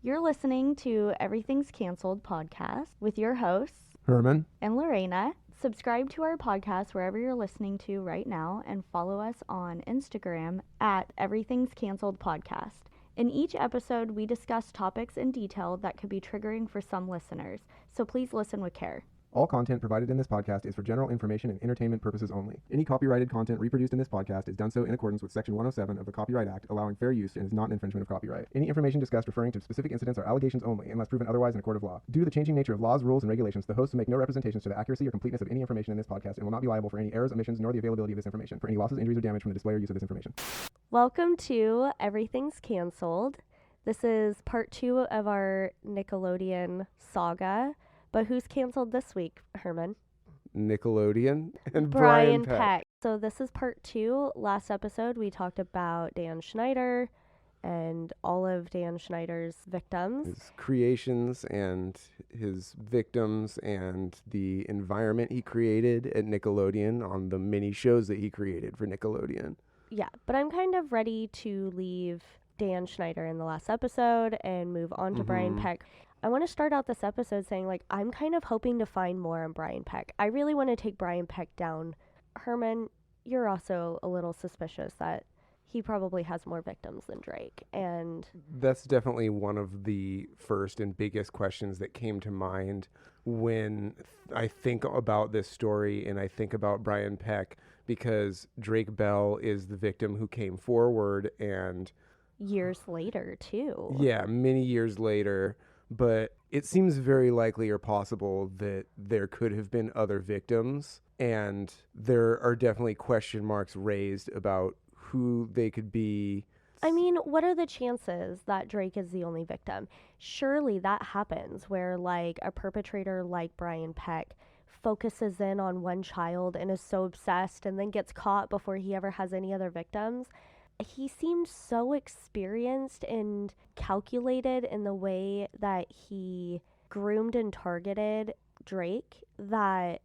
You're listening to Everything's Canceled podcast with your hosts, Herman and Lorena. Subscribe to our podcast wherever you're listening to right now and follow us on Instagram at Everything's Canceled podcast. In each episode, we discuss topics in detail that could be triggering for some listeners, so please listen with care. All content provided in this podcast is for general information and entertainment purposes only. Any copyrighted content reproduced in this podcast is done so in accordance with Section 107 of the Copyright Act, allowing fair use and is not an infringement of copyright. Any information discussed referring to specific incidents are allegations only, unless proven otherwise in a court of law. Due to the changing nature of laws, rules, and regulations, the hosts will make no representations to the accuracy or completeness of any information in this podcast and will not be liable for any errors, omissions, nor the availability of this information, for any losses, injuries, or damage from the display or use of this information. Welcome to Everything's Canceled. This is part 2 of our Nickelodeon saga. But who's canceled this week, Herman? Nickelodeon and Brian Peck. So this is part 2. Last episode, we talked about Dan Schneider and all of Dan Schneider's victims. His creations and his victims and the environment he created at Nickelodeon on the mini shows that he created for Nickelodeon. Yeah, but I'm kind of ready to leave Dan Schneider in the last episode and move on to Brian Peck. I want to start out this episode saying, I'm kind of hoping to find more on Brian Peck. I really want to take Brian Peck down. Herman, you're also a little suspicious that he probably has more victims than Drake. And that's definitely one of the first and biggest questions that came to mind when I think about this story and I think about Brian Peck, because Drake Bell is the victim who came forward, and years later, too. Yeah, many years later. But it seems very likely or possible that there could have been other victims, and there are definitely question marks raised about who they could be. I mean, what are the chances that Drake is the only victim? Surely that happens where, a perpetrator like Brian Peck focuses in on one child and is so obsessed and then gets caught before he ever has any other victims. He seemed so experienced and calculated in the way that he groomed and targeted Drake that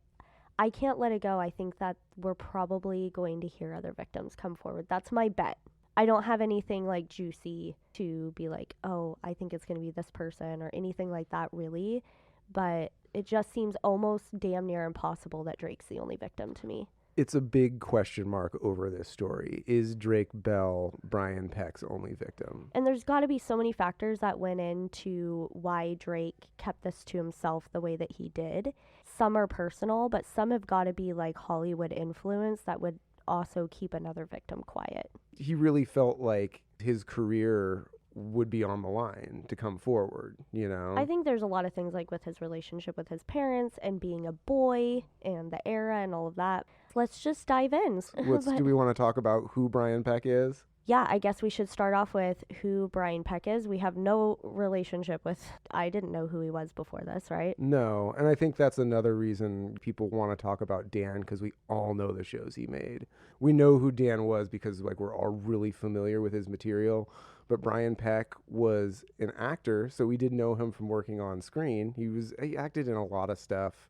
I can't let it go. I think that we're probably going to hear other victims come forward. That's my bet. I don't have anything juicy to be oh, I think it's going to be this person or anything like that really. But it just seems almost damn near impossible that Drake's the only victim to me. It's a big question mark over this story. Is Drake Bell Brian Peck's only victim? And there's got to be so many factors that went into why Drake kept this to himself the way that he did. Some are personal, but some have got to be Hollywood influence that would also keep another victim quiet. He really felt like his career would be on the line to come forward, I think there's a lot of things with his relationship with his parents and being a boy and the era and all of that. Let's just dive in. Do we want to talk about who Brian Peck is? Yeah, I guess we should start off with who Brian Peck is. We have no relationship with, I didn't know who he was before this, right? No, and I think that's another reason people want to talk about Dan, because we all know the shows he made. We know who Dan was because we're all really familiar with his material. But Brian Peck was an actor, so we did know him from working on screen. He acted in a lot of stuff,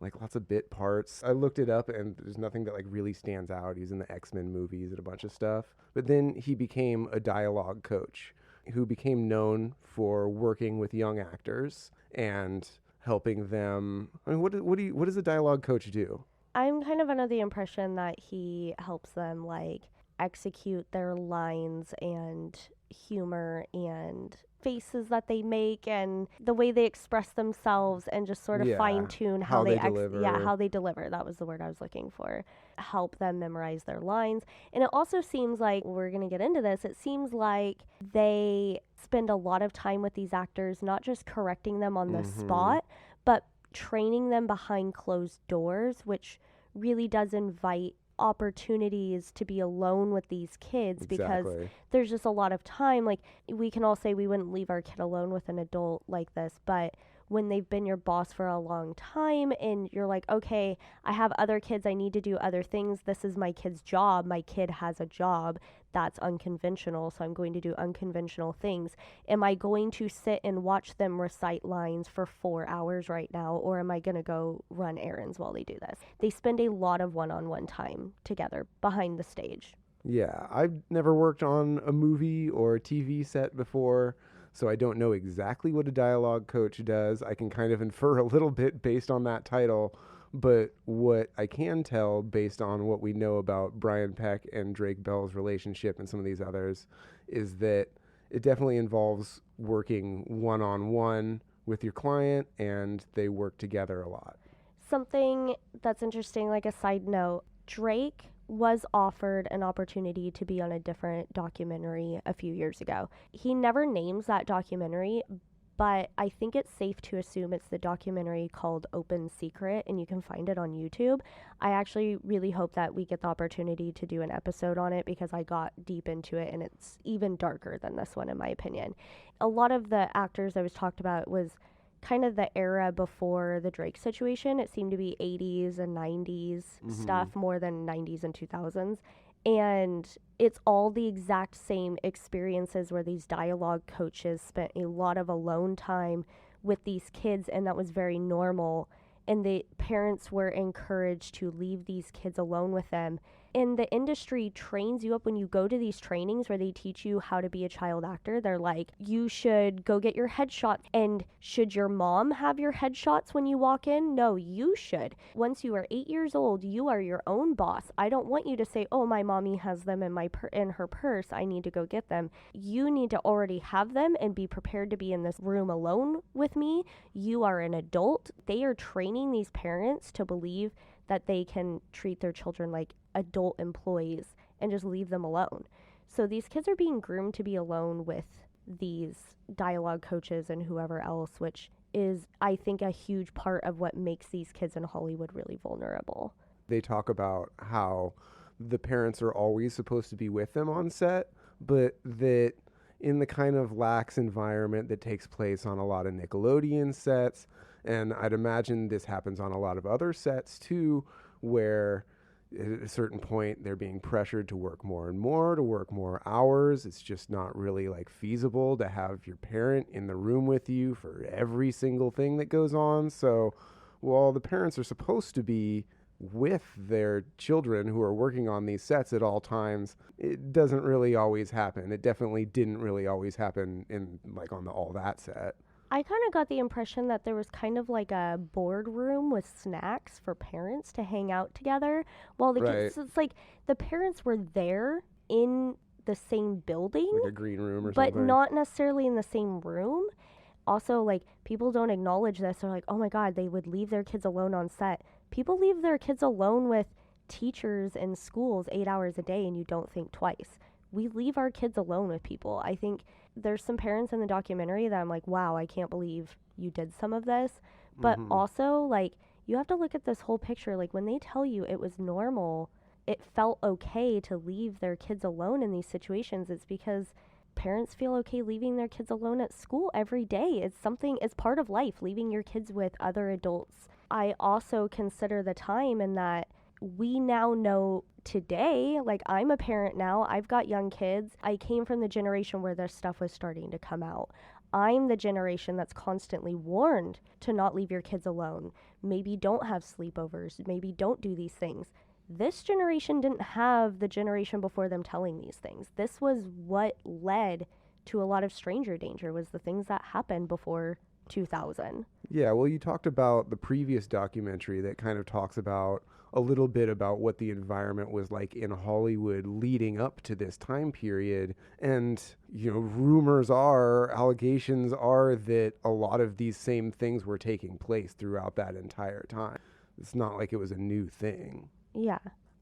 lots of bit parts. I looked it up, and there's nothing that really stands out. He's in the X-Men movies and a bunch of stuff. But then he became a dialogue coach who became known for working with young actors and helping them. I mean, what does a dialogue coach do? I'm kind of under the impression that he helps them execute their lines and humor and faces that they make and the way they express themselves and just sort of fine-tune how they deliver. How they deliver. That was the word I was looking for. Help them memorize their lines. And it also seems like, we're going to get into this, it seems like they spend a lot of time with these actors, not just correcting them on the spot, but training them behind closed doors, which really does invite opportunities to be alone with these kids. Because there's just a lot of time. We can all say we wouldn't leave our kid alone with an adult like this, but when they've been your boss for a long time and you're okay, I have other kids, I need to do other things, this is my kid's job, my kid has a job that's unconventional, so I'm going to do unconventional things. Am I going to sit and watch them recite lines for 4 hours right now, or am I going to go run errands while they do this? They spend a lot of one-on-one time together behind the stage. Yeah, I've never worked on a movie or a TV set before, So I don't know exactly what a dialogue coach does. I can kind of infer a little bit based on that title. But what I can tell based on what we know about Brian Peck and Drake Bell's relationship and some of these others is that it definitely involves working one-on-one with your client, and they work together a lot. Something that's interesting, like a side note, Drake was offered an opportunity to be on a different documentary a few years ago. He never names that documentary, but I think it's safe to assume it's the documentary called Open Secret, and you can find it on YouTube. I actually really hope that we get the opportunity to do an episode on it because I got deep into it, and it's even darker than this one, in my opinion. A lot of the actors that was talked about was kind of the era before the Drake situation. It seemed to be 80s and 90s stuff more than 90s and 2000s. And it's all the exact same experiences where these dialogue coaches spent a lot of alone time with these kids, and that was very normal. And the parents were encouraged to leave these kids alone with them. And the industry trains you up when you go to these trainings where they teach you how to be a child actor. They're like, you should go get your headshot. And should your mom have your headshots when you walk in? No, you should. Once you are 8 years old, you are your own boss. I don't want you to say, oh, my mommy has them in her purse. I need to go get them. You need to already have them and be prepared to be in this room alone with me. You are an adult. They are training these parents to believe that they can treat their children like adult employees and just leave them alone. So these kids are being groomed to be alone with these dialogue coaches and whoever else, which is, I think, a huge part of what makes these kids in Hollywood really vulnerable. They talk about how the parents are always supposed to be with them on set, but that in the kind of lax environment that takes place on a lot of Nickelodeon sets, and I'd imagine this happens on a lot of other sets too, where at a certain point they're being pressured to work more and more, to work more hours. It's just not really like feasible to have your parent in the room with you for every single thing that goes on. So while the parents are supposed to be with their children who are working on these sets at all times, it doesn't really always happen. It definitely didn't really always happen in like on the All That set. I kind of got the impression that there was kind of like a boardroom with snacks for parents to hang out together while the kids, it's like the parents were there in the same building, like a green room or but something, not necessarily in the same room. Also, like, people don't acknowledge this. They're like, oh my God, they would leave their kids alone on set. People leave their kids alone with teachers in schools 8 hours a day, and you don't think twice. We leave our kids alone with people. I think there's some parents in the documentary that I'm like, wow, I can't believe you did some of this. But also, like, you have to look at this whole picture. Like, when they tell you it was normal, it felt okay to leave their kids alone in these situations. It's because parents feel okay leaving their kids alone at school every day. It's part of life, leaving your kids with other adults. I also consider the time in that we now know today, like, I'm a parent now, I've got young kids. I came from the generation where this stuff was starting to come out. I'm the generation that's constantly warned to not leave your kids alone. Maybe don't have sleepovers. Maybe don't do these things. This generation didn't have the generation before them telling these things. This was what led to a lot of stranger danger, was the things that happened before 2000. Yeah, well, you talked about the previous documentary that kind of talks about a little bit about what the environment was like in Hollywood leading up to this time period. And, you know, allegations are that a lot of these same things were taking place throughout that entire time. It's not like it was a new thing. Yeah.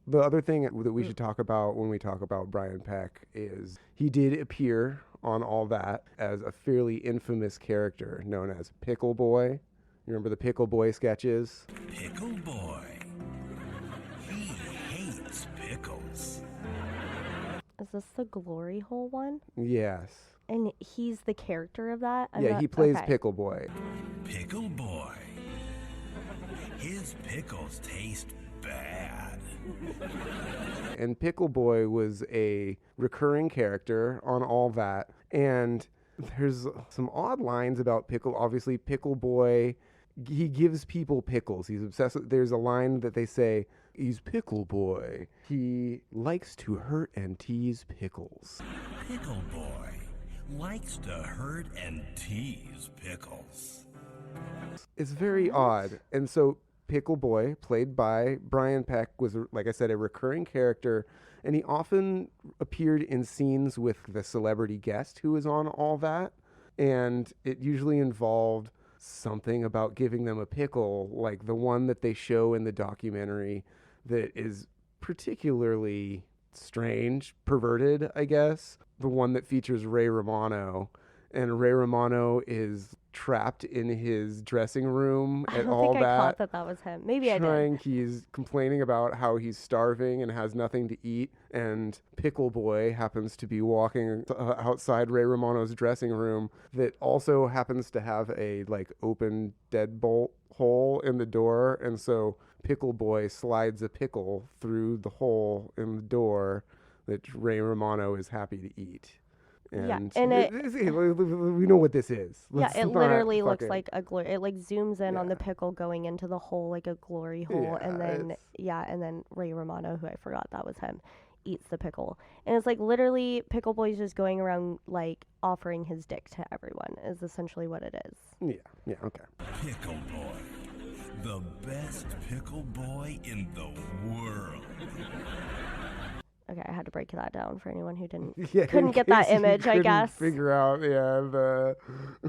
The other thing that we should talk about when we talk about Brian Peck is he did appear on All That as a fairly infamous character known as Pickle Boy. You remember the Pickle Boy sketches? Pickle Boy. He hates pickles. Is this the glory hole one? Yes. And he's the character of that? He plays Pickle Boy. Pickle Boy. His pickles taste bad. And Pickle Boy was a recurring character on All That. And there's some odd lines about Pickle. Obviously, Pickle Boy, he gives people pickles. He's obsessed with, there's a line that they say, he's Pickle Boy. He likes to hurt and tease pickles. Pickle Boy likes to hurt and tease Pickles. It's very odd. And so Pickle Boy, played by Brian Peck, was, like I said, a recurring character, and he often appeared in scenes with the celebrity guest who was on all that, and it usually involved something about giving them a pickle, like the one that they show in the documentary that is particularly strange, perverted, I guess. The one that features Ray Romano, and Ray Romano is trapped in his dressing room I and don't all think I that. caught that was him. Maybe I did. He's complaining about how he's starving and has nothing to eat, and Pickle Boy happens to be walking outside Ray Romano's dressing room that also happens to have a like open deadbolt hole in the door, and so Pickle Boy slides a pickle through the hole in the door that Ray Romano is happy to eat. And we know what this is. Yeah, Let's it not literally looks fucking- like a glory. It like zooms in on the Yeah. pickle going into the hole like a glory hole, Yeah, and then and then Ray Romano, who I forgot that was him, eats the pickle, and it's like literally Pickle Boy's just going around like offering his dick to everyone. Is essentially what it is. Yeah, okay. Pickle Boy, the best pickle boy in the world. Okay, I had to break that down for anyone who didn't Yeah, couldn't in get that case you image, I couldn't guess. Figure out, the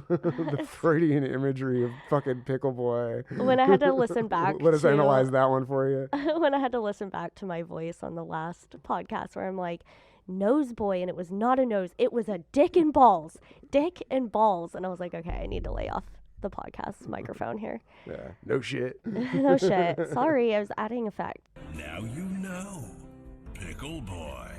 the Freudian imagery of fucking Pickle Boy. When I had to listen back Let us to- analyze that one for you. When I had to listen back to my voice on the last podcast where I'm like, nose boy, and it was not a nose, it was a dick and balls. Dick and balls. And I was like, okay, I need to lay off the podcast microphone here. Yeah, no shit. No shit. Sorry, I was adding effect. Now you know, Pickle Boy.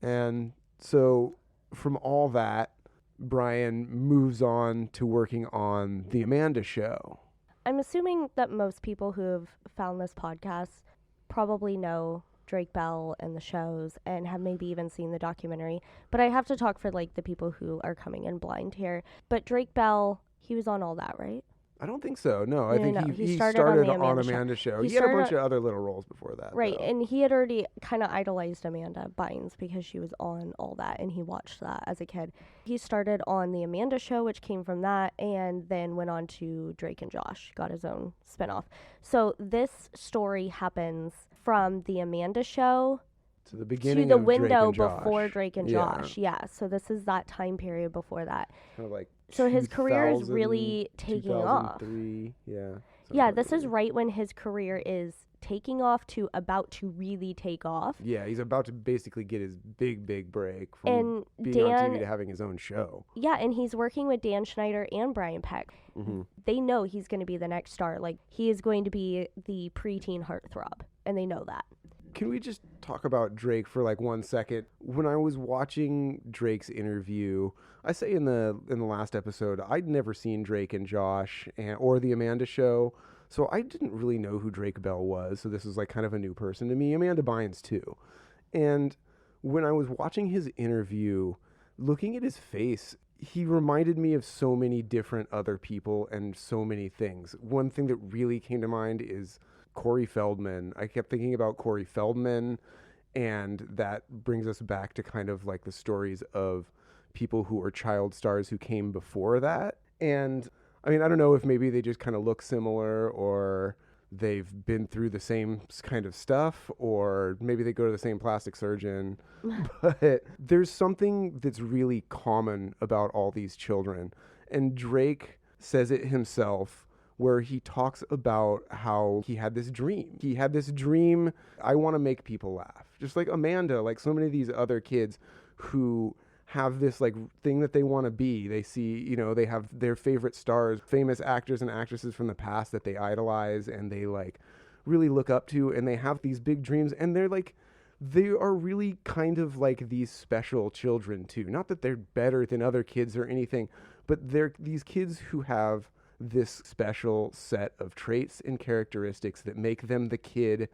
And so from all that, Brian moves on to working on The Amanda Show. I'm assuming that most people who have found this podcast probably know Drake Bell and the shows and have maybe even seen the documentary. But I have to talk for like the people who are coming in blind here. But Drake Bell, he was on all that, right? I don't think so. No, I think no, he started started on on the Amanda Amanda Show. He He had a started bunch of other little roles before that. Right, though. and he had already kind of idolized Amanda Bynes because she was on all that, and he watched that as a kid. He started on The Amanda Show, which came from that, and then went on to Drake and Josh, got his own spinoff. So this story happens from The Amanda Show to the beginning to the of Drake window and Josh. before Drake and Yeah. Josh. Yeah, so this is that time period before that. Kind of like So his career is 2000, really taking off. 2003, yeah. Yeah, this is right when his career is taking off to about to really take off. Yeah, he's about to basically get his big break from And being on Dan- TV to having his own show. Yeah, and he's working with Dan Schneider and Brian Peck. Mm-hmm. They know he's going to be the next star. Like, he is going to be the preteen heartthrob, and they know that. Can we just talk about Drake for like 1 second? When I was watching Drake's interview, I say in the last episode, I'd never seen Drake and Josh or The Amanda Show, so I didn't really know who Drake Bell was. So this was like kind of a new person to me. Amanda Bynes too. And when I was watching his interview, looking at his face, he reminded me of so many different other people and so many things. One thing that really came to mind is Corey Feldman. I kept thinking about Corey Feldman, and that brings us back to kind of like the stories of people who are child stars who came before that. And I mean, I don't know if maybe they just kind of look similar, or they've been through the same kind of stuff, or maybe they go to the same plastic surgeon. But there's something that's really common about all these children. And Drake says it himself, where he talks about how he had this dream. He had this dream, I want to make people laugh. Just like Amanda, like so many of these other kids who have this like thing that they want to be. They see, they have their favorite stars, famous actors and actresses from the past that they idolize and they like really look up to, and they have these big dreams, and they are really kind of like these special children too. Not that they're better than other kids or anything, but they're these kids who have this special set of traits and characteristics that make them the kid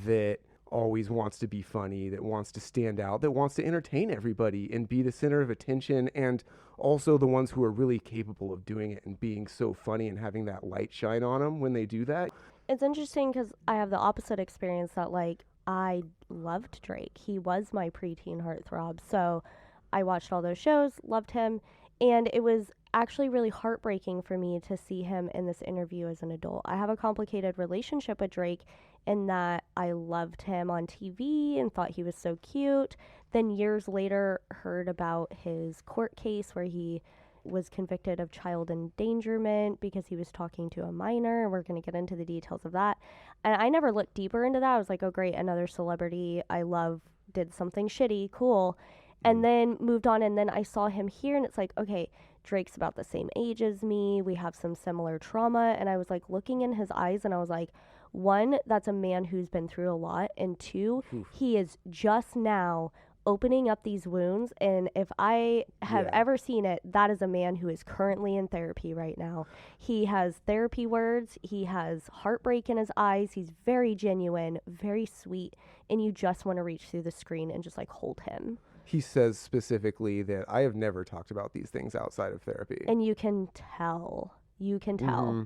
that always wants to be funny, that wants to stand out, that wants to entertain everybody and be the center of attention, and also the ones who are really capable of doing it and being so funny and having that light shine on them when they do that. It's interesting because I have the opposite experience that, like, I loved Drake. He was my preteen heartthrob. So I watched all those shows, loved him. And it was actually really heartbreaking for me to see him in this interview as an adult. I have a complicated relationship with Drake in that I loved him on TV and thought he was so cute. Then years later, heard about his court case where he was convicted of child endangerment because he was talking to a minor. We're going to get into the details of that. And I never looked deeper into that. I was like, oh, great, another celebrity I love did something shitty. Cool. And then moved on. And then I saw him here, and it's like, okay, Drake's about the same age as me. We have some similar trauma. And I was like looking in his eyes, and I was like, one, that's a man who's been through a lot. And two, he is just now opening up these wounds. And if I have ever seen it, that is a man who is currently in therapy right now. He has therapy words. He has heartbreak in his eyes. He's very genuine, very sweet. And you just want to reach through the screen and just like hold him. He says specifically that I have never talked about these things outside of therapy. And you can tell. You can tell. Mm-hmm.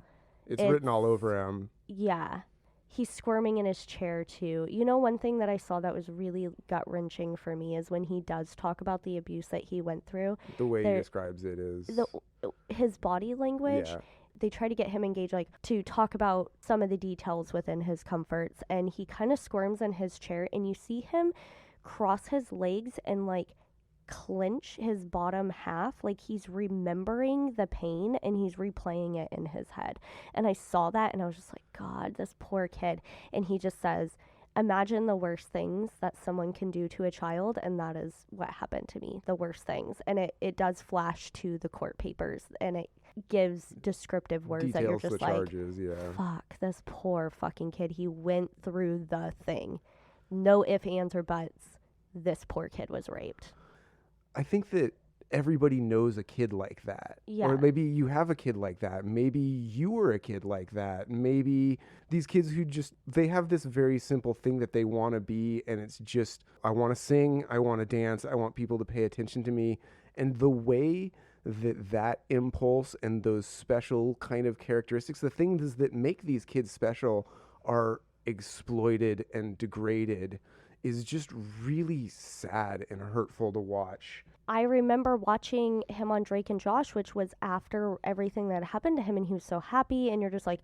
It's written all over him. Yeah. He's squirming in his chair too. You know, one thing that I saw that was really gut-wrenching for me is when he does talk about the abuse that he went through. The way he describes it is... his body language. Yeah. They try to get him engaged, like, to talk about some of the details within his comforts. And he kind of squirms in his chair, and you see him cross his legs and, like, clench his bottom half, like he's remembering the pain and he's replaying it in his head. And I saw that and I was just like, God, this poor kid. And he just says, imagine the worst things that someone can do to a child, and that is what happened to me, the worst things. And it does flash to the court papers, and it gives descriptive words that you're just like, charges, fuck, this poor fucking kid. He went through the thing. No ifs, ands, or buts. This poor kid was raped. I think that everybody knows a kid like that. Yeah. Or maybe you have a kid like that. Maybe you were a kid like that. Maybe these kids who they have this very simple thing that they want to be, and it's just, I want to sing, I want to dance, I want people to pay attention to me. And the way that impulse and those special kind of characteristics, the things that make these kids special, are exploited and degraded, is just really sad and hurtful to watch. I remember watching him on Drake and Josh, which was after everything that happened to him, and he was so happy, and you're just like,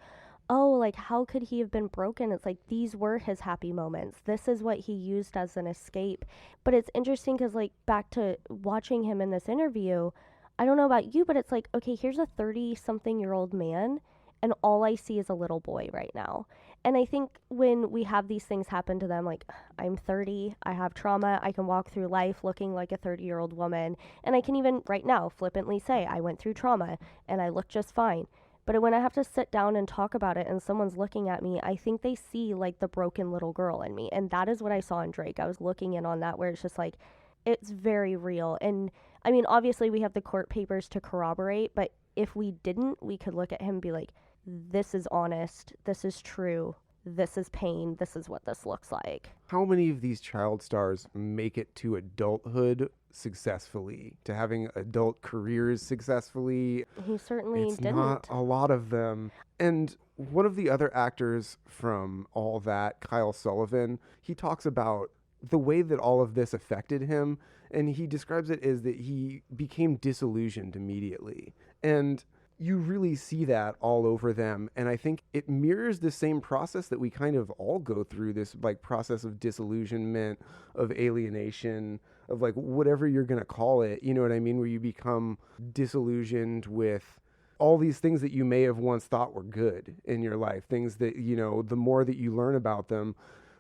oh, like, how could he have been broken? It's like, these were his happy moments. This is what he used as an escape. But it's interesting because, like, back to watching him in this interview, I don't know about you, but it's like, okay, here's a 30-something-year-old man, and all I see is a little boy right now. And I think when we have these things happen to them, like, I'm 30, I have trauma, I can walk through life looking like a 30-year-old woman, and I can even right now flippantly say I went through trauma and I look just fine. But when I have to sit down and talk about it and someone's looking at me, I think they see like the broken little girl in me. And that is what I saw in Drake. I was looking in on that where it's just like, it's very real. And I mean, obviously we have the court papers to corroborate, but if we didn't, we could look at him and be like, this is honest, this is true, this is pain, this is what this looks like. How many of these child stars make it to adulthood successfully, to having adult careers successfully? He certainly it's didn't. Not a lot of them. And one of the other actors from all that, Kyle Sullivan, he talks about the way that all of this affected him, and he describes it as that he became disillusioned immediately. And you really see that all over them. And I think it mirrors the same process that we kind of all go through, this like process of disillusionment, of alienation, of like whatever you're going to call it. You know what I mean? Where you become disillusioned with all these things that you may have once thought were good in your life. Things that, you know, the more that you learn about them,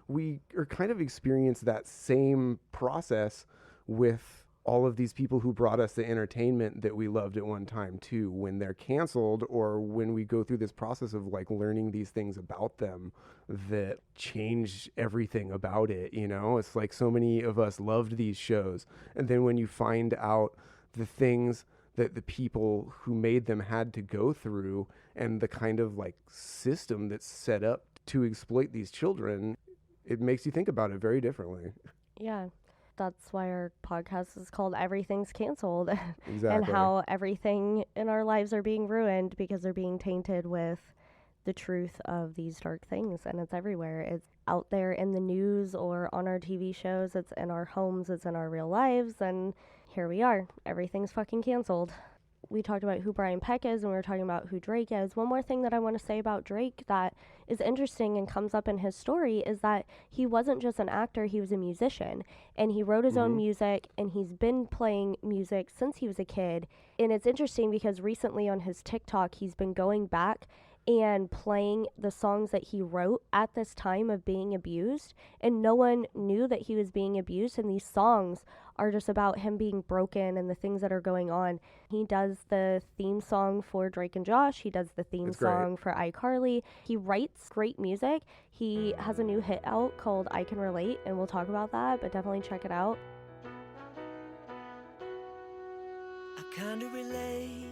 we are kind of experience that same process with all of these people who brought us the entertainment that we loved at one time too, when they're canceled, or when we go through this process of like learning these things about them that change everything about it. You know, it's like so many of us loved these shows, and then when you find out the things that the people who made them had to go through, and the kind of like system that's set up to exploit these children, it makes you think about it very differently. Yeah. That's why our podcast is called Everything's Canceled. Exactly. And how everything in our lives are being ruined because they're being tainted with the truth of these dark things. And it's everywhere. It's out there in the news or on our TV shows. It's in our homes. It's in our real lives. And here we are. Everything's fucking canceled. we talked about who Brian Peck is and we were talking about who Drake is, one more thing that I want to say about Drake that is interesting and comes up in his story is that he wasn't just an actor, he was a musician. And he wrote his own music, and he's been playing music since he was a kid. And it's interesting because recently on his TikTok, he's been going back and playing the songs that he wrote at this time of being abused, and no one knew that he was being abused, and these songs are just about him being broken and the things that are going on. He does the theme song for Drake and Josh. He does the theme song for iCarly. He writes great music. He has a new hit out called I Can Relate, and we'll talk about that, but definitely check it out. I kinda relate.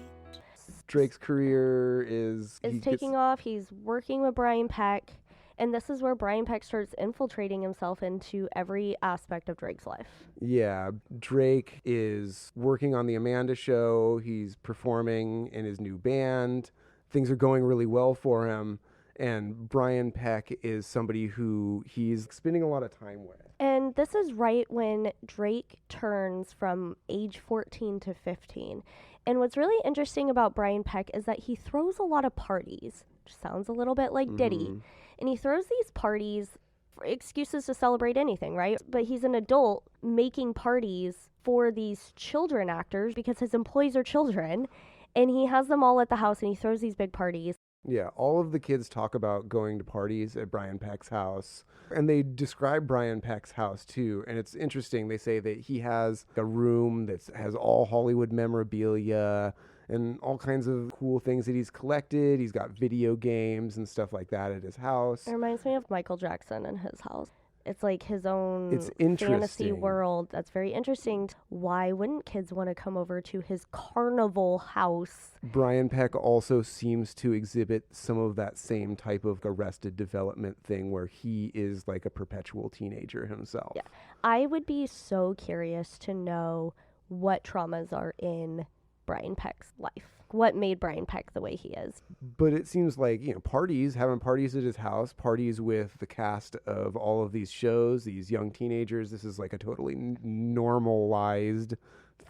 Drake's career is taking off. He's working with Brian Peck, and this is where Brian Peck starts infiltrating himself into every aspect of Drake's life. Yeah, Drake is working on the Amanda Show. He's performing in his new band. Things are going really well for him. And Brian Peck is somebody who he's spending a lot of time with. And this is right when Drake turns from age 14 to 15. And what's really interesting about Brian Peck is that he throws a lot of parties. Which sounds a little bit like Diddy. And he throws these parties for excuses to celebrate anything, right? But he's an adult making parties for these children actors because his employees are children. And he has them all at the house, and he throws these big parties. Yeah, all of the kids talk about going to parties at Brian Peck's house. And they describe Brian Peck's house, too. And it's interesting. They say that he has a room that has all Hollywood memorabilia and all kinds of cool things that he's collected. He's got video games and stuff like that at his house. It reminds me of Michael Jackson and his house. It's like his own fantasy interesting. world. That's very interesting. Why wouldn't kids want to come over to his carnival house? Brian Peck also seems to exhibit some of that same type of Arrested Development thing where he is like a perpetual teenager himself. Yeah. I would be so curious to know what traumas are in Brian Peck's life. What made Brian Peck the way he is. But it seems like, parties, having parties at his house, parties with the cast of all of these shows, these young teenagers. This is like a totally normalized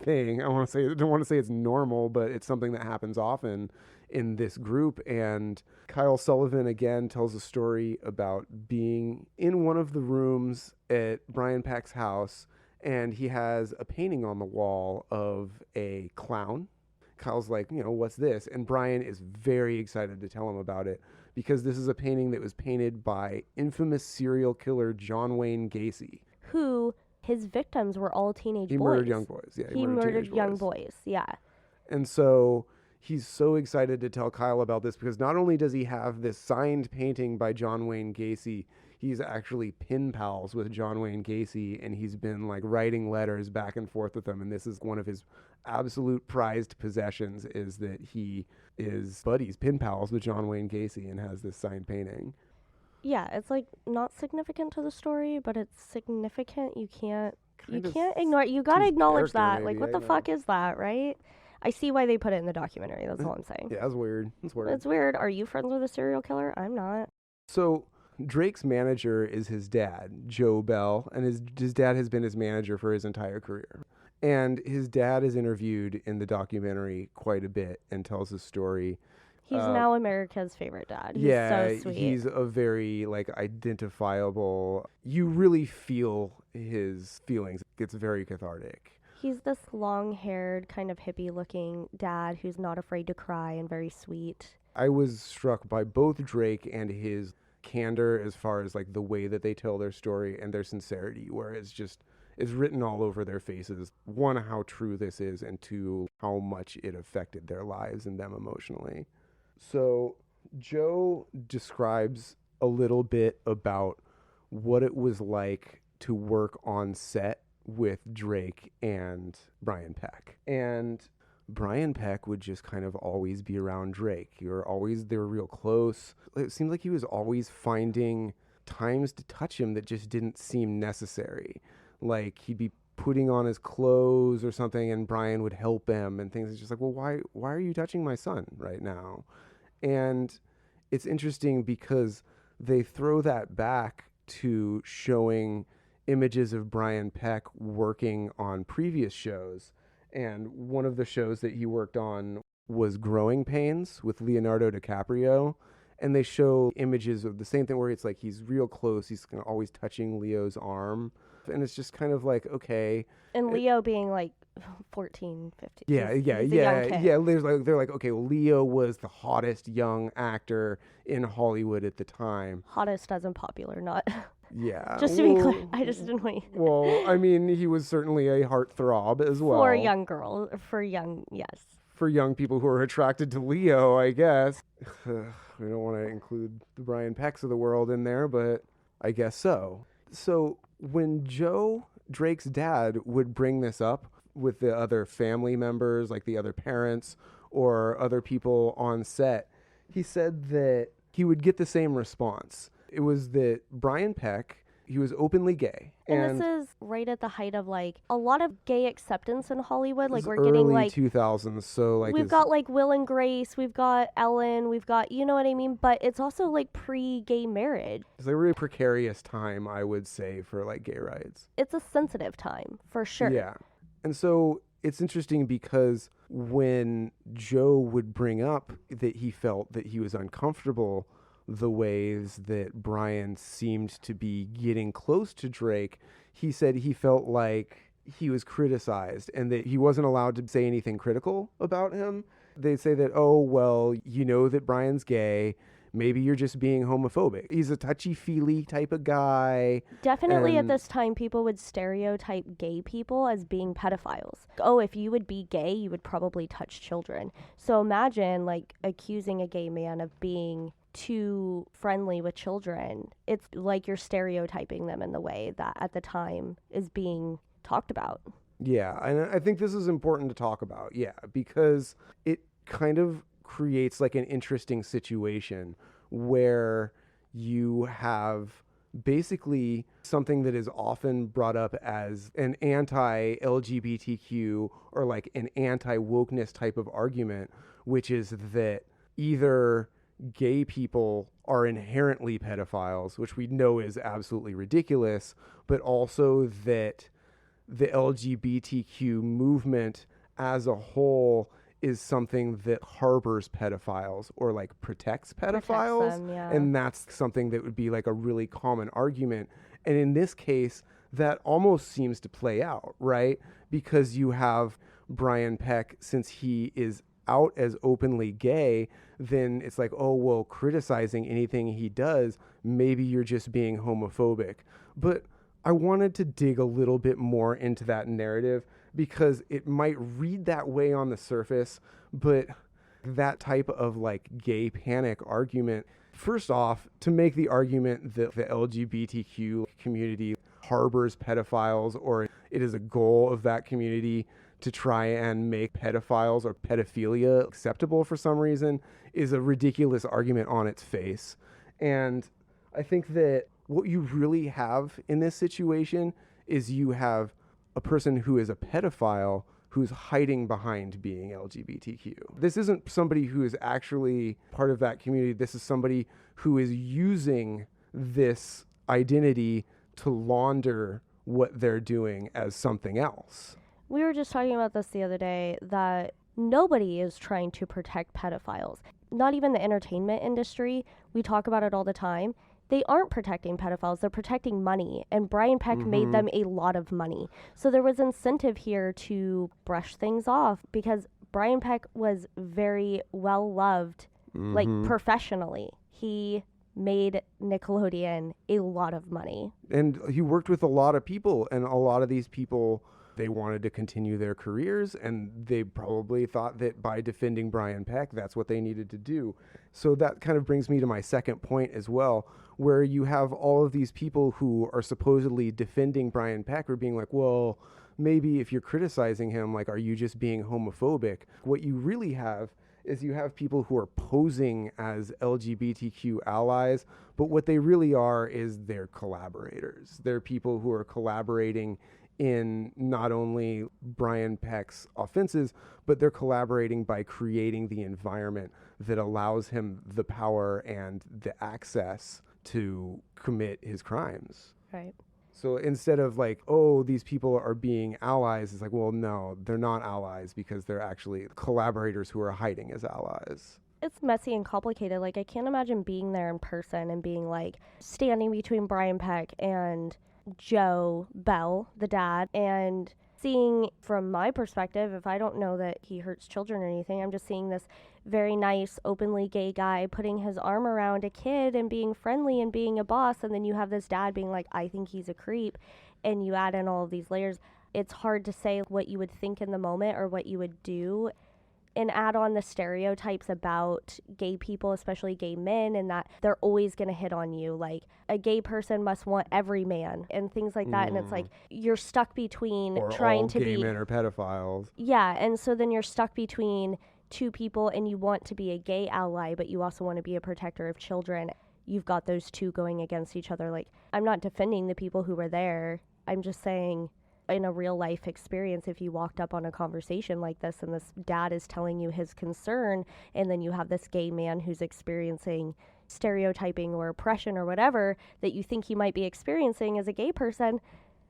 thing. I don't want to say it's normal, but it's something that happens often in this group. And Kyle Sullivan again tells a story about being in one of the rooms at Brian Peck's house, and he has a painting on the wall of a clown. Kyle's like, what's this? And Brian is very excited to tell him about it because this is a painting that was painted by infamous serial killer John Wayne Gacy. Who, his victims were all teenage boys. He murdered young boys. Yeah, he murdered young boys. Yeah. And so he's so excited to tell Kyle about this because not only does he have this signed painting by John Wayne Gacy, he's actually pen pals with John Wayne Gacy, and he's been like writing letters back and forth with him. And this is one of his absolute prized possessions, is that he is buddies, pen pals with John Wayne Gacy, and has this signed painting. Yeah, it's like not significant to the story, but it's significant. You can't ignore it. You gotta acknowledge that. Maybe, like, what the fuck is that, right? I see why they put it in the documentary. That's all I'm saying. Yeah, that's weird. It's weird. It's weird. Are you friends with a serial killer? I'm not. So Drake's manager is his dad, Joe Bell, and his dad has been his manager for his entire career. And his dad is interviewed in the documentary quite a bit and tells his story. He's now America's favorite dad. He's yeah, so sweet. He's a very identifiable. You really feel his feelings. It's very cathartic. He's this long-haired, kind of hippie-looking dad who's not afraid to cry and very sweet. I was struck by both Drake and his candor as far as the way that they tell their story and their sincerity, where it's written all over their faces. One, how true this is, and two, how much it affected their lives and them emotionally. So Joe describes a little bit about what it was like to work on set with Drake and Brian Peck. And Brian Peck would just kind of always be around Drake. They were real close. It seemed like he was always finding times to touch him that just didn't seem necessary. Like he'd be putting on his clothes or something and Brian would help him and things. It's just like, well, why are you touching my son right now? And it's interesting because they throw that back to showing images of Brian Peck working on previous shows. And one of the shows that he worked on was Growing Pains with Leonardo DiCaprio. And they show images of the same thing where it's like he's real close. He's always touching Leo's arm. And it's just kind of like, okay. And Leo being like 14, 15. Yeah. He's a young kid. They're like, okay, well, Leo was the hottest young actor in Hollywood at the time. Hottest as in popular, not. Yeah. Just to be clear, I just didn't want you. Well, I mean, he was certainly a heartthrob as well. For a young girl. Yes. For young people who are attracted to Leo, I guess. We don't want to include the Brian Pecks of the world in there, but I guess so. So when Joe, Drake's dad, would bring this up with the other family members, like the other parents or other people on set, he said that he would get the same response. It was that Brian Peck, he was openly gay. And this is right at the height of like a lot of gay acceptance in Hollywood. Like we're early getting like 2000s, so like we've got like Will and Grace, we've got Ellen, we've got, you know what I mean? But it's also like pre-gay marriage. It's a really precarious time, I would say, for like gay rights. It's a sensitive time for sure. Yeah. And so it's interesting because when Joe would bring up that he felt that he was uncomfortable the ways that Brian seemed to be getting close to Drake, he said he felt like he was criticized and that he wasn't allowed to say anything critical about him. They'd say that, oh, well, you know that Brian's gay. Maybe you're just being homophobic. He's a touchy-feely type of guy. Definitely at this time, people would stereotype gay people as being pedophiles. Oh, if you would be gay, you would probably touch children. So imagine like accusing a gay man of being too friendly with children. It's like you're stereotyping them in the way that at the time is being talked about. Yeah, and I think this is important to talk about, because it kind of creates like an interesting situation where you have basically something that is often brought up as an anti-LGBTQ or like an anti-wokeness type of argument, which is that either gay people are inherently pedophiles, which we know is absolutely ridiculous, but also that the LGBTQ movement as a whole is something that harbors pedophiles or like protects pedophiles. Them, yeah. And that's something that would be like a really common argument. And in this case, that almost seems to play out, right? Because you have Brian Peck, since he is out as openly gay, then it's like, oh, well, criticizing anything he does, maybe you're just being homophobic. But I wanted to dig a little bit more into that narrative because it might read that way on the surface, but that type of like gay panic argument, first off, to make the argument that the LGBTQ community harbors pedophiles or it is a goal of that community to try and make pedophiles or pedophilia acceptable for some reason is a ridiculous argument on its face. And I think that what you really have in this situation is you have a person who is a pedophile who's hiding behind being LGBTQ. This isn't somebody who is actually part of that community. This is somebody who is using this identity to launder what they're doing as something else. We were just talking about this the other day, that nobody is trying to protect pedophiles. Not even the entertainment industry. We talk about it all the time. They aren't protecting pedophiles. They're protecting money. And Brian Peck made them a lot of money. So there was incentive here to brush things off because Brian Peck was very well loved, like professionally. He made Nickelodeon a lot of money. And he worked with a lot of people, and a lot of these people, they wanted to continue their careers, and they probably thought that by defending Brian Peck, that's what they needed to do. So that kind of brings me to my second point as well, where you have all of these people who are supposedly defending Brian Peck or being like, well, maybe if you're criticizing him, like, are you just being homophobic? What you really have is you have people who are posing as LGBTQ allies, but what they really are is they're collaborators. They're people who are collaborating in not only Brian Peck's offenses, but they're collaborating by creating the environment that allows him the power and the access to commit his crimes. Right. So instead of like, oh, these people are being allies, it's like, well, no, they're not allies because they're actually collaborators who are hiding as allies. It's messy and complicated. Like, I can't imagine being there in person and being like standing between Brian Peck and Joe Bell, the dad, and seeing from my perspective, if I don't know that he hurts children or anything, I'm just seeing this very nice, openly gay guy putting his arm around a kid and being friendly and being a boss. And then you have this dad being like, I think he's a creep. And you add in all of these layers. It's hard to say what you would think in the moment or what you would do, and add on the stereotypes about gay people, especially gay men, and that they're always going to hit on you. Like, a gay person must want every man and things like that. And it's like you're stuck between Or trying all to gay be men are pedophiles. Yeah, and so then you're stuck between two people, and you want to be a gay ally, but you also want to be a protector of children. You've got those two going against each other. Like, I'm not defending the people who were there. I'm just saying, in a real life experience, if you walked up on a conversation like this and this dad is telling you his concern, and then you have this gay man who's experiencing stereotyping or oppression or whatever that you think he might be experiencing as a gay person,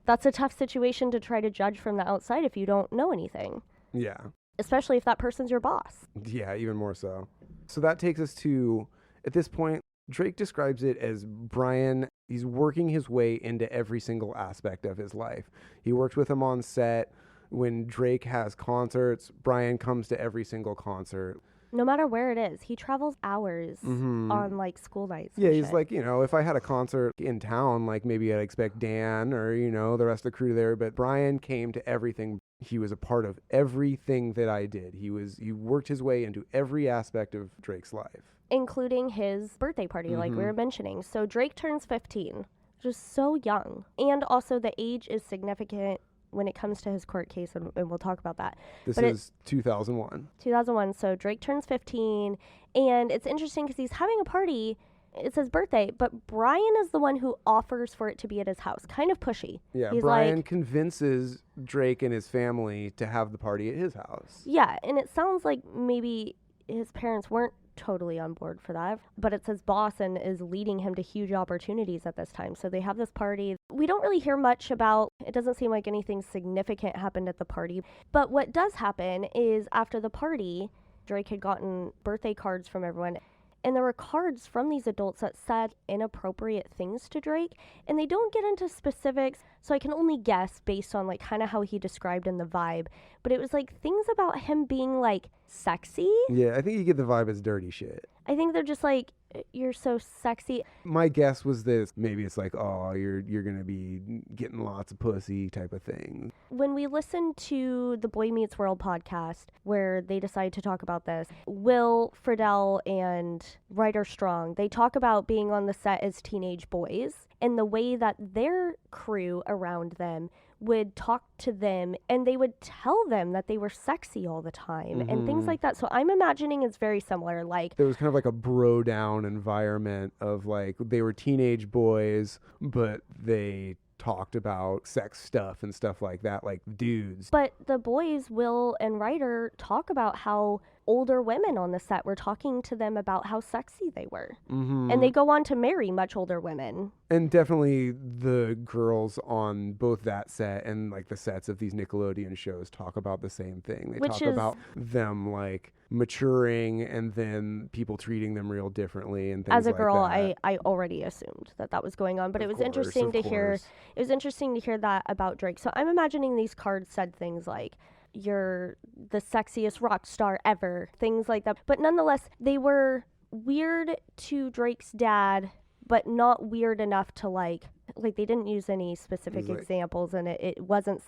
that's a tough situation to try to judge from the outside if you don't know anything. Yeah. Especially if that person's your boss. Yeah, even more so. So that takes us to, at this point, Drake describes it as Brian, he's working his way into every single aspect of his life. He works with him on set. When Drake has concerts, Brian comes to every single concert. No matter where it is, he travels hours on like school nights. Yeah, and he's shit. like, if I had a concert in town, like maybe I'd expect Dan or, the rest of the crew there. But Brian came to everything. He was a part of everything that I did. He worked his way into every aspect of Drake's life. Including his birthday party, like we were mentioning. So Drake turns 15, just so young. And also the age is significant when it comes to his court case, and we'll talk about that. This But is 2001. 2001, so Drake turns 15, and it's interesting because he's having a party. It's his birthday, but Brian is the one who offers for it to be at his house. Kind of pushy. Yeah, He's Brian like, convinces Drake and his family to have the party at his house. yeah, and it sounds like maybe his parents weren't totally on board for that, but it's his boss and is leading him to huge opportunities at this time. So they have this party. We don't really hear much about, it doesn't seem like anything significant happened at the party, but what does happen is after the party, Drake had gotten birthday cards from everyone, and there were cards from these adults that said inappropriate things to Drake, and they don't get into specifics, so I can only guess based on like kind of how he described in the vibe, but it was like things about him being like sexy. Yeah, I think you get the vibe as dirty shit. I think they're just like, you're so sexy. My guess was this. Maybe it's like, oh, you're going to be getting lots of pussy type of thing. When we listened to the Boy Meets World podcast, where they decide to talk about this, Will Friedle and Ryder Strong, they talk about being on the set as teenage boys and the way that their crew around them would talk to them and they would tell them that they were sexy all the time and things like that. So I'm imagining it's very similar. Like, there was kind of like a bro down environment of like they were teenage boys, but they talked about sex stuff and stuff like that, like dudes. but the boys, Will and Ryder, talk about how older women on the set were talking to them about how sexy they were. And they go on to marry much older women. And definitely the girls on both that set and like the sets of these Nickelodeon shows talk about the same thing. They Which talk is- about them like maturing and then people treating them real differently and things As a like girl, that. I already assumed that was going on, but Of it was course, interesting of to hear. course. It was interesting to hear that about Drake. So I'm imagining these cards said things like, "You're the sexiest rock star ever," things like that. But nonetheless, they were weird to Drake's dad, but not weird enough to like they didn't use any specific like- examples, and it wasn't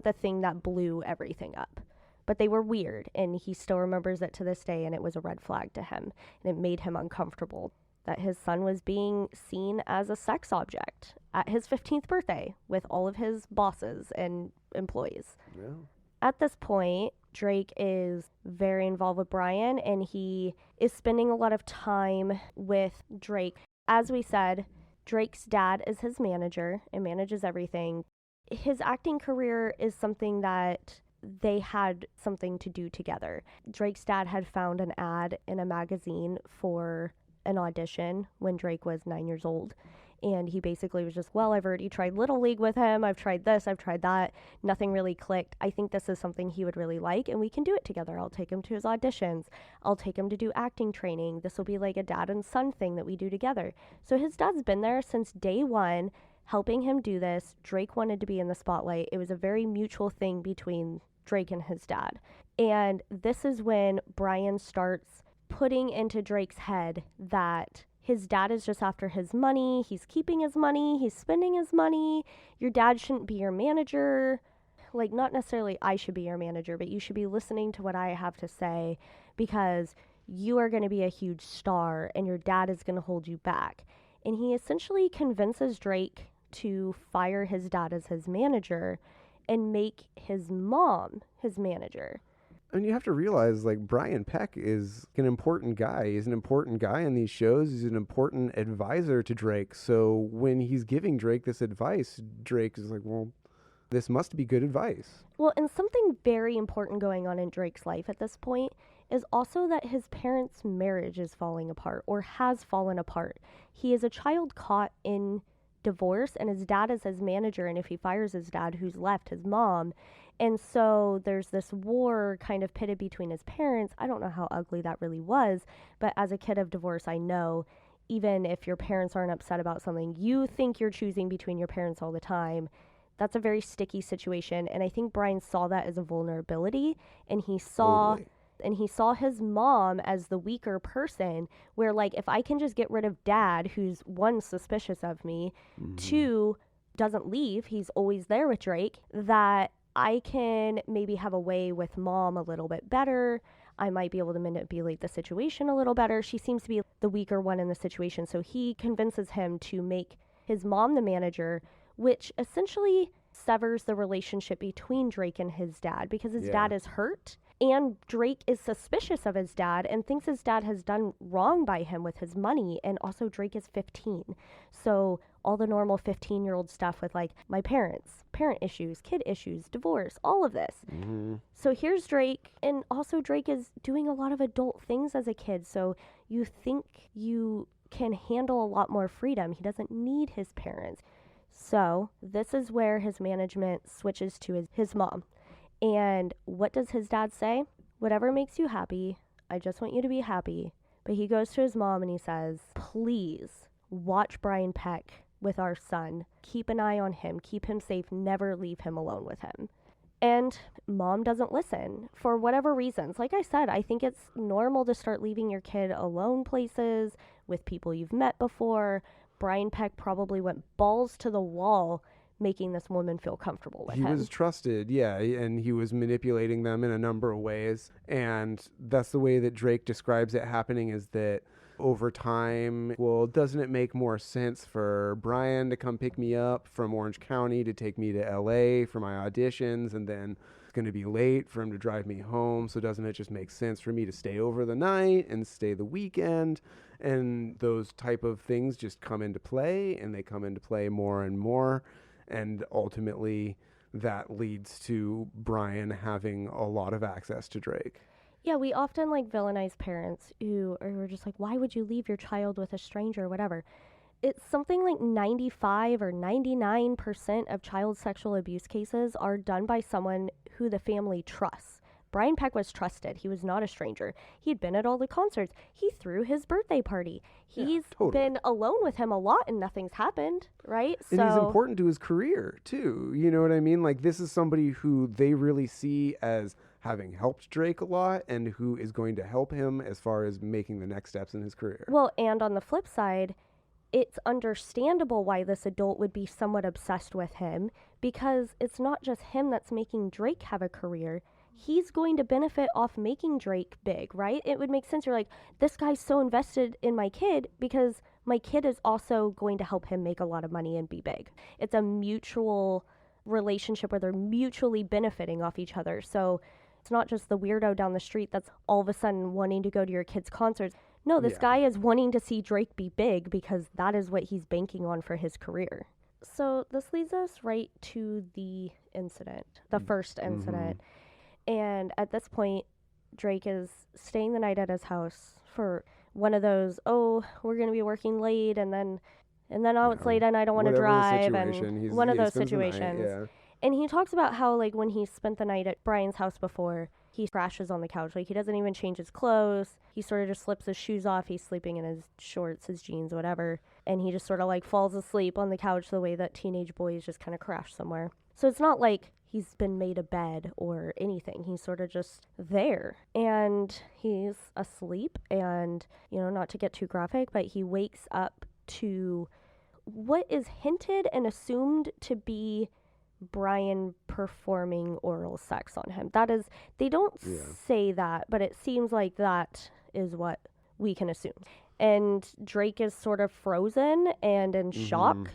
the thing that blew everything up. But they were weird, and he still remembers it to this day, and it was a red flag to him, and it made him uncomfortable that his son was being seen as a sex object at his 15th birthday with all of his bosses and employees. Yeah. At this point, Drake is very involved with Brian, and he is spending a lot of time with Drake. As we said, Drake's dad is his manager and manages everything. His acting career is something that they had something to do together. Drake's dad had found an ad in a magazine for an audition when Drake was 9 years old, And he basically was just, well, I've already tried Little League with him. I've tried this, I've tried that. Nothing really clicked. I think this is something he would really like, and we can do it together. I'll take him to his auditions. I'll take him to do acting training. This will be like a dad and son thing that we do together. So his dad's been there since day one, helping him do this. Drake wanted to be in the spotlight. It was a very mutual thing between Drake and his dad. And this is when Brian starts putting into Drake's head that his dad is just after his money. He's keeping his money. He's spending his money. Your dad shouldn't be your manager. Like, not necessarily I should be your manager, but you should be listening to what I have to say because you are going to be a huge star and your dad is going to hold you back. And he essentially convinces Drake to fire his dad as his manager and make his mom his manager. And you have to realize, like, Brian Peck is an important guy. He's an important guy in these shows. He's an important advisor to Drake. So when he's giving Drake this advice, Drake is like, well, this must be good advice. Well, and something very important going on in Drake's life at this point is also that his parents' marriage is falling apart or has fallen apart. He is a child caught in divorce, and his dad is his manager, and if he fires his dad, who's left? His mom. And so there's this war kind of pitted between his parents. I don't know how ugly that really was, but as a kid of divorce, I know even if your parents aren't upset about something, you think you're choosing between your parents all the time. That's a very sticky situation, and I think Brian saw that as a vulnerability, and he saw... Totally. And he saw his mom as the weaker person where, like, if I can just get rid of dad, who's one, suspicious of me, two, doesn't leave, he's always there with Drake, that I can maybe have a way with mom a little bit better. I might be able to manipulate the situation a little better. She seems to be the weaker one in the situation. So he convinces him to make his mom the manager, which essentially severs the relationship between Drake and his dad because his dad is hurt. And Drake is suspicious of his dad and thinks his dad has done wrong by him with his money. And also Drake is 15. So all the normal 15-year-old stuff with, like, my parents, parent issues, kid issues, divorce, all of this. So here's Drake. And also Drake is doing a lot of adult things as a kid. So you think you can handle a lot more freedom. He doesn't need his parents. So this is where his management switches to his mom. And what does his dad say? Whatever makes you happy. I just want you to be happy. But he goes to his mom and he says, please watch Brian Peck with our son. Keep an eye on him. Keep him safe. Never leave him alone with him. And mom doesn't listen for whatever reasons. Like I said, I think it's normal to start leaving your kid alone places with people you've met before. Brian Peck probably went balls to the wall making this woman feel comfortable with him. He was trusted, yeah, and he was manipulating them in a number of ways. And that's the way that Drake describes it happening, is that over time, well, doesn't it make more sense for Brian to come pick me up from Orange County to take me to LA for my auditions, and then it's going to be late for him to drive me home, so doesn't it just make sense for me to stay over the night and stay the weekend? And those type of things just come into play, and they come into play more and more. And ultimately, that leads to Brian having a lot of access to Drake. Yeah, we often, like, villainize parents who are just like, why would you leave your child with a stranger or whatever? It's something like 95 or 99% of child sexual abuse cases are done by someone who the family trusts. Brian Peck was trusted. He was not a stranger. He'd been at all the concerts. He threw his birthday party. He's been alone with him a lot and nothing's happened, right? And he's important to his career, too. You know what I mean? Like, this is somebody who they really see as having helped Drake a lot and who is going to help him as far as making the next steps in his career. Well, and on the flip side, it's understandable why this adult would be somewhat obsessed with him because it's not just him that's making Drake have a career. He's going to benefit off making Drake big, right? It would make sense. You're like, this guy's so invested in my kid because my kid is also going to help him make a lot of money and be big. It's a mutual relationship where they're mutually benefiting off each other. So it's not just the weirdo down the street that's all of a sudden wanting to go to your kid's concerts. No, this guy is wanting to see Drake be big because that is what he's banking on for his career. So this leads us right to the incident, the first incident. And at this point, Drake is staying the night at his house for one of those, oh, we're going to be working late. And then And then, oh, it's late and I don't want to Whatever the drive. situation, And he's- one of yeah, he those spends the night, situations. yeah. And he talks about how, like, when he spent the night at Brian's house before, he crashes on the couch. Like, he doesn't even change his clothes. He sort of just slips his shoes off. He's sleeping in his shorts, his jeans, whatever. And he just sort of, like, falls asleep on the couch the way that teenage boys just kind of crash somewhere. So it's not like he's been made a bed or anything. He's sort of just there. And he's asleep. And, you know, not to get too graphic, but he wakes up to what is hinted and assumed to be Brian performing oral sex on him. That is, they don't say that, but it seems like that is what we can assume. And Drake is sort of frozen and in shock.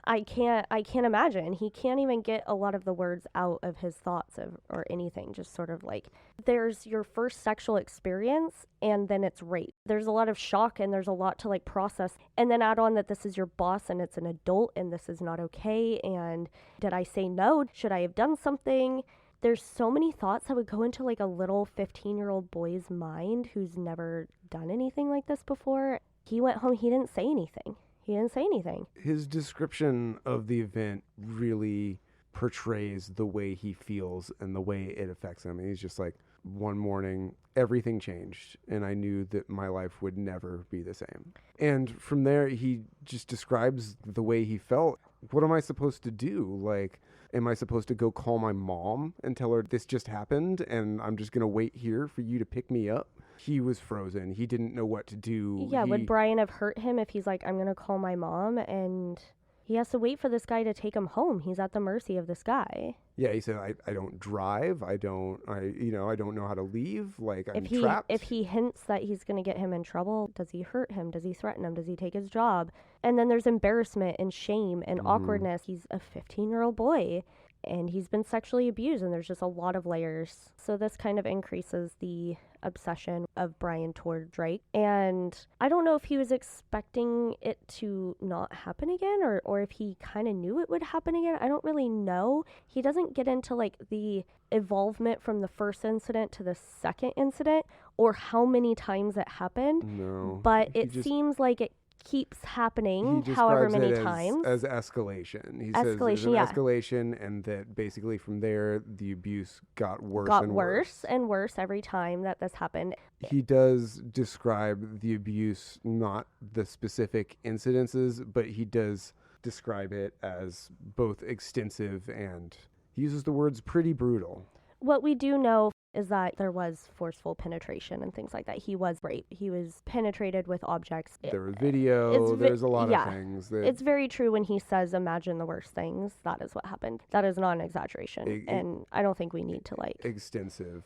I can't imagine. He can't even get a lot of the words out of his thoughts or anything. Just sort of like, there's your first sexual experience and then it's rape. There's a lot of shock and there's a lot to like process. And then add on that this is your boss and it's an adult and this is not okay. And did I say no? Should I have done something? There's so many thoughts that would go into like a little 15-year-old boy's mind who's never done anything like this before. He went home, he didn't say anything. He didn't say anything. His description of the event really portrays the way he feels and the way it affects him. And he's just like, one morning, everything changed, and I knew that my life would never be the same. And from there, he just describes the way he felt. What am I supposed to do? Like, am I supposed to go call my mom and tell her this just happened and I'm just going to wait here for you to pick me up? He was frozen. He didn't know what to do. Yeah, would Brian have hurt him if he's like, I'm going to call my mom, and he has to wait for this guy to take him home? He's at the mercy of this guy. Yeah, he said, I don't drive. I don't know how to leave. Like, I'm trapped. If he hints that he's going to get him in trouble, does he hurt him? Does he threaten him? Does he take his job? And then there's embarrassment and shame and awkwardness. He's a 15-year-old boy. And he's been sexually abused, and there's just a lot of layers. So this kind of increases the obsession of Brian toward Drake. And I don't know if he was expecting it to not happen again, or if he kind of knew it would happen again. I don't really know. He doesn't get into like the evolvement from the first incident to the second incident, or how many times it happened. No. But it seems like it keeps happening however many times. As escalation. He says there's an escalation, and that basically from there the abuse got worse and worse every time that this happened. He does describe the abuse, not the specific incidences, but he does describe it as both extensive and he uses the words pretty brutal. What we do know is that there was forceful penetration and things like that. He was raped. He was penetrated with objects. There was video. There's a lot of things. It's very true when he says, imagine the worst things. That is what happened. That is not an exaggeration. And I don't think we need to like... Extensive,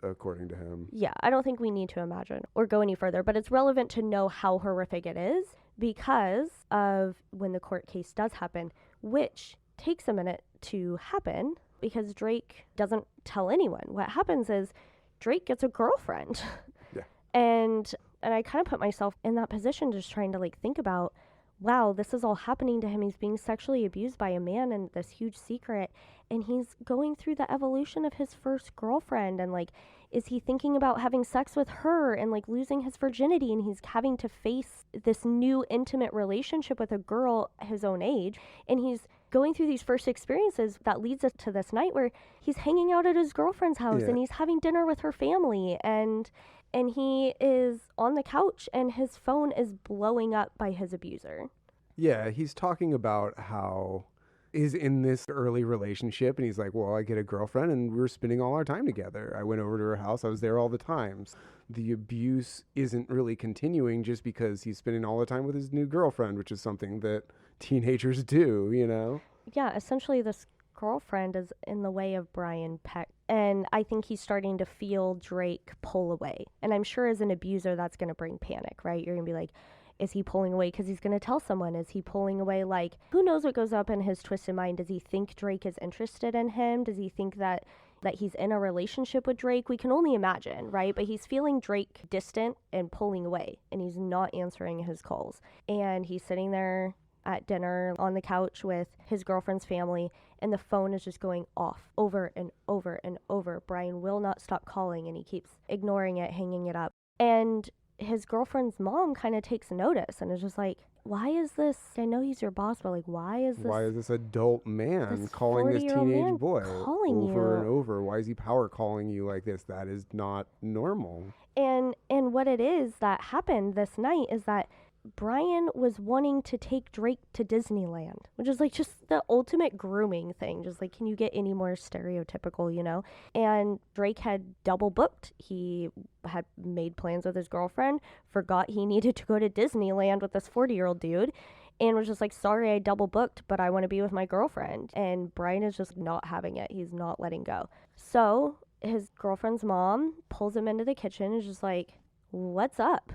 according to him. Yeah, I don't think we need to imagine or go any further. But it's relevant to know how horrific it is because of when the court case does happen, which takes a minute to happen. Because Drake doesn't tell anyone. What happens is Drake gets a girlfriend. Yeah. And I kind of put myself in that position, just trying to like think about, wow, this is all happening to him. He's being sexually abused by a man and this huge secret. And he's going through the evolution of his first girlfriend. And like, is he thinking about having sex with her and like losing his virginity? And he's having to face this new intimate relationship with a girl his own age. And he's going through these first experiences that leads us to this night where he's hanging out at his girlfriend's house and he's having dinner with her family and he is on the couch and his phone is blowing up by his abuser. Yeah, he's talking about how he's in this early relationship and he's like, well, I get a girlfriend and we're spending all our time together. I went over to her house. I was there all the time. The abuse isn't really continuing just because he's spending all the time with his new girlfriend, which is something that teenagers do, you know? Yeah, essentially this girlfriend is in the way of Brian Peck. And I think he's starting to feel Drake pull away. And I'm sure as an abuser, that's going to bring panic, right? You're going to be like, is he pulling away because he's going to tell someone? Is he pulling away like, who knows what goes up in his twisted mind? Does he think Drake is interested in him? Does he think that he's in a relationship with Drake? We can only imagine, right? But he's feeling Drake distant and pulling away. And he's not answering his calls. And he's sitting there at dinner on the couch with his girlfriend's family, and the phone is just going off over and over and over. Brian will not stop calling, and he keeps ignoring it, hanging it up. And his girlfriend's mom kind of takes notice and is just like, why is this? I know he's your boss, but like, why is this adult man this calling this 40-year-old teenage man boy calling over you? and over? Why is he power calling you like this? That is not normal. And what it is that happened this night is that Brian was wanting to take Drake to Disneyland, which is like just the ultimate grooming thing. Just like, can you get any more stereotypical, you know? And Drake had double booked. He had made plans with his girlfriend, forgot he needed to go to Disneyland with this 40-year-old dude, and was just like, sorry, I double booked, but I want to be with my girlfriend. And Brian is just not having it. He's not letting go. So his girlfriend's mom pulls him into the kitchen and is just like, what's up?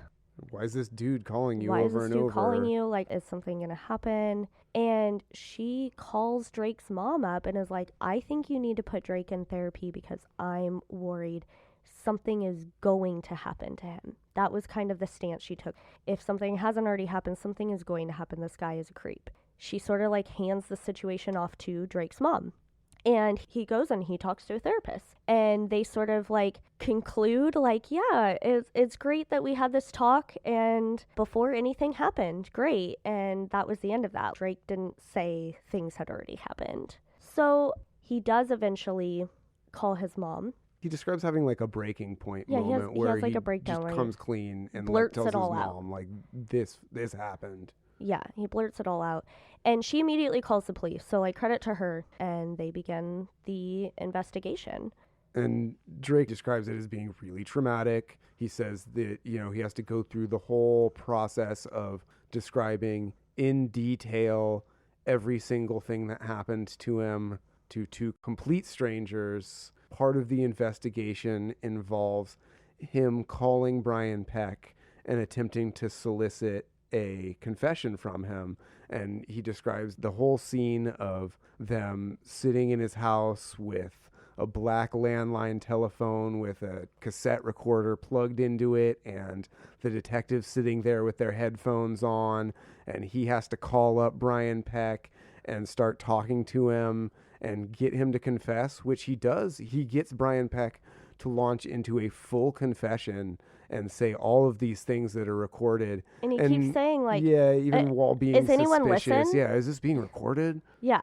Why is this dude calling you Why over is and this dude over? calling you? Like, is something going to happen? And she calls Drake's mom up and is like, I think you need to put Drake in therapy because I'm worried something is going to happen to him. That was kind of the stance she took. If something hasn't already happened, something is going to happen. This guy is a creep. She sort of like hands the situation off to Drake's mom. And he goes and he talks to a therapist. And they sort of like conclude like, yeah, it's great that we had this talk and before anything happened. Great. And that was the end of that. Drake didn't say things had already happened. So he does eventually call his mom. He describes having like a breaking point Yeah, moment he where has like he a breakdown just where comes clean and like, blurts tells it all his out. mom like this happened. Yeah, he blurts it all out. And she immediately calls the police. So, like, credit to her. And they begin the investigation. And Drake describes it as being really traumatic. He says that, you know, he has to go through the whole process of describing in detail every single thing that happened to him to two complete strangers. Part of the investigation involves him calling Brian Peck and attempting to solicit a confession from him. And he describes the whole scene of them sitting in his house with a black landline telephone with a cassette recorder plugged into it, and the detectives sitting there with their headphones on, and he has to call up Brian Peck and start talking to him and get him to confess, which he does. He gets Brian Peck to launch into a full confession and say all of these things that are recorded. And he keeps saying, like, yeah, even while being is anyone suspicious. listen? Yeah, is this being recorded? Yeah.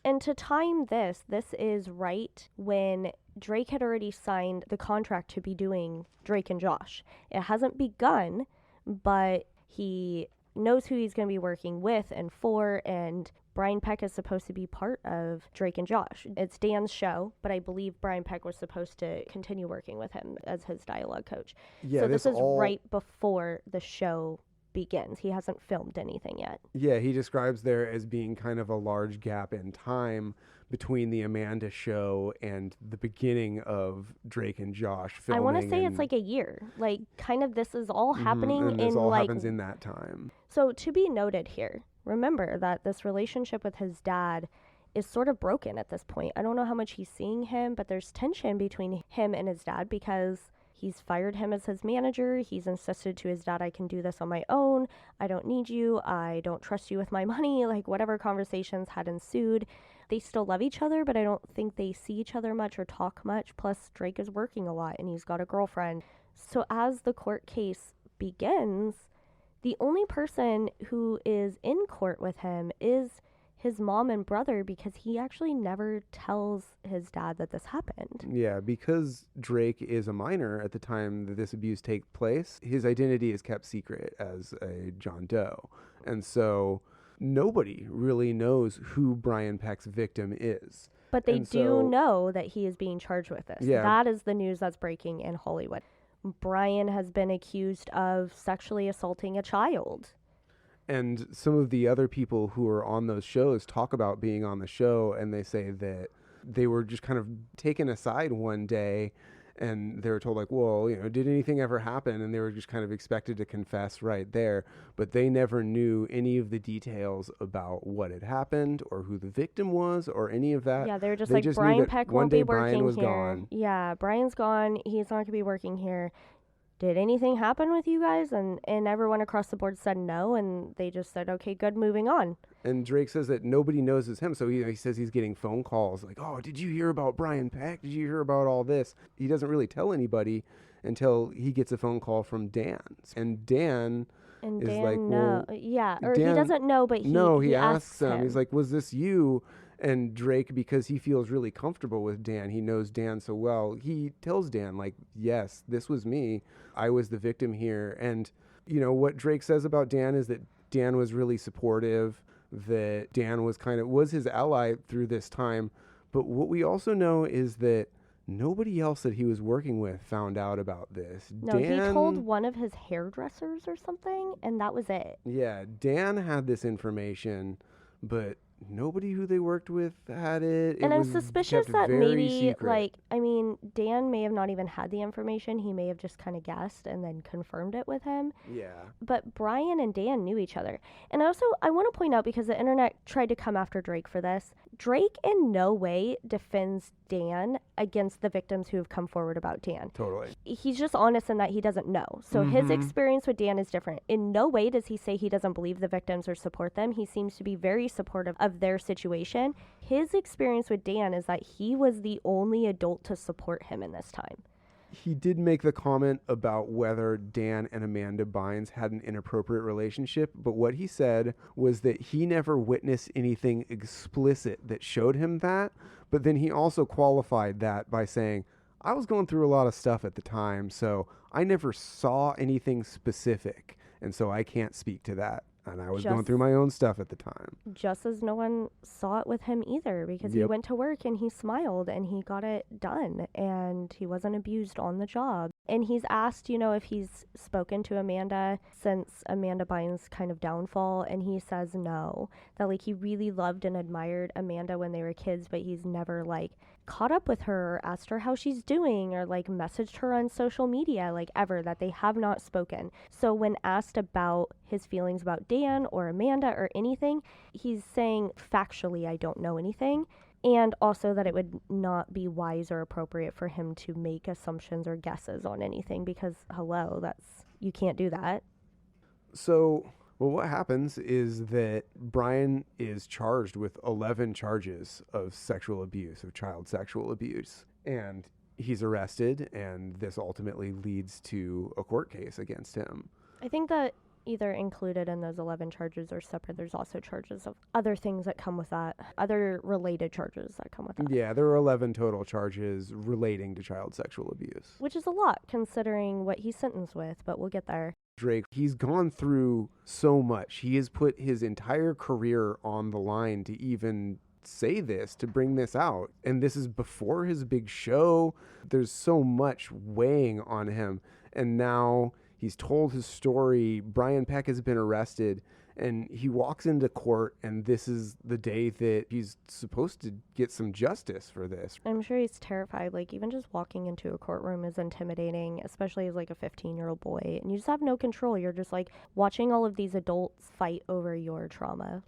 And to time this is right when Drake had already signed the contract to be doing Drake and Josh. It hasn't begun, but he knows who he's going to be working with and for, and Brian Peck is supposed to be part of Drake and Josh. It's Dan's show, but I believe Brian Peck was supposed to continue working with him as his dialogue coach. Yeah, so this is right before the show begins. He hasn't filmed anything yet. Yeah, he describes there as being kind of a large gap in time between the Amanda show and the beginning of Drake and Josh filming. I want to say it's like a year. Like, kind of this is all happening and this in all like happens in that time. So to be noted here, remember that this relationship with his dad is sort of broken at this point. I don't know how much he's seeing him, but there's tension between him and his dad because he's fired him as his manager. He's insisted to his dad, I can do this on my own. I don't need you. I don't trust you with my money. Like, whatever conversations had ensued. They still love each other, but I don't think they see each other much or talk much. Plus, Drake is working a lot and he's got a girlfriend. So as the court case begins, the only person who is in court with him is his mom and brother, because he actually never tells his dad that this happened. Yeah, because Drake is a minor at the time that this abuse takes place, his identity is kept secret as a John Doe. And so nobody really knows who Brian Peck's victim is. But they do know that he is being charged with this. Yeah. That is the news that's breaking in Hollywood. Brian has been accused of sexually assaulting a child. And some of the other people who are on those shows talk about being on the show, and they say that they were just kind of taken aside one day and they were told, like, well, you know, did anything ever happen? And they were just kind of expected to confess right there. But they never knew any of the details about what had happened or who the victim was or any of that. Yeah, they're just they like, just knew Brian that Peck one won't day be working Brian was here. gone. Yeah, Brian's gone. He's not going to be working here. Did anything happen with you guys? And everyone across the board said no, and they just said, okay, good, moving on. And Drake says that nobody knows it's him, so he says he's getting phone calls like, oh, did you hear about Brian Peck? Did you hear about all this? He doesn't really tell anybody, until he gets a phone call from Dan. And Dan And is Dan, like, no. well, Yeah, or Dan, he doesn't know, but he asks asks him. him. He's like, was this you? And Drake, because he feels really comfortable with Dan, he knows Dan so well, he tells Dan, like, yes, this was me. I was the victim here. And, you know, what Drake says about Dan is that Dan was really supportive, that Dan was his ally through this time. But what we also know is that nobody else that he was working with found out about this. No, he told one of his hairdressers or something, and that was it. Yeah, Dan had this information, but nobody who they worked with had it. And I'm suspicious that maybe, secret. Dan may have not even had the information. He may have just kind of guessed and then confirmed it with him. Yeah. But Brian and Dan knew each other. And also, I want to point out, because the internet tried to come after Drake for this, Drake in no way defends Dan against the victims who have come forward about Dan. Totally. He's just honest in that he doesn't know. So his experience with Dan is different. In no way does he say he doesn't believe the victims or support them. He seems to be very supportive of their situation. His experience with Dan is that he was the only adult to support him in this time. He did make the comment about whether Dan and Amanda Bynes had an inappropriate relationship, but what he said was that he never witnessed anything explicit that showed him that. But then he also qualified that by saying, I was going through a lot of stuff at the time, so I never saw anything specific, and so I can't speak to that. And I was going through my own stuff at the time. Just as no one saw it with him either, because he went to work and he smiled and he got it done and he wasn't abused on the job. And he's asked, if he's spoken to Amanda since Amanda Bynes' kind of downfall, and he says no. That he really loved and admired Amanda when they were kids, but he's never caught up with her or asked her how she's doing or messaged her on social media ever, that they have not spoken. So when asked about his feelings about Dan or Amanda or anything, he's saying factually, I don't know anything. And also that it would not be wise or appropriate for him to make assumptions or guesses on anything because, you can't do that. So, what happens is that Brian is charged with 11 charges of sexual abuse, of child sexual abuse. And he's arrested, and this ultimately leads to a court case against him. I think that either included in those 11 charges or separate, there's also charges of other things that come with that, other related charges that come with that. Yeah, there were 11 total charges relating to child sexual abuse. Which is a lot considering what he's sentenced with, but we'll get there. Drake, he's gone through so much. He has put his entire career on the line to even say this, to bring this out. And this is before his big show. There's so much weighing on him. And now he's told his story. Brian Peck has been arrested, and he walks into court, and this is the day that he's supposed to get some justice for this. I'm sure he's terrified. Even just walking into a courtroom is intimidating, especially as a 15-year-old boy. And you just have no control. You're just watching all of these adults fight over your trauma.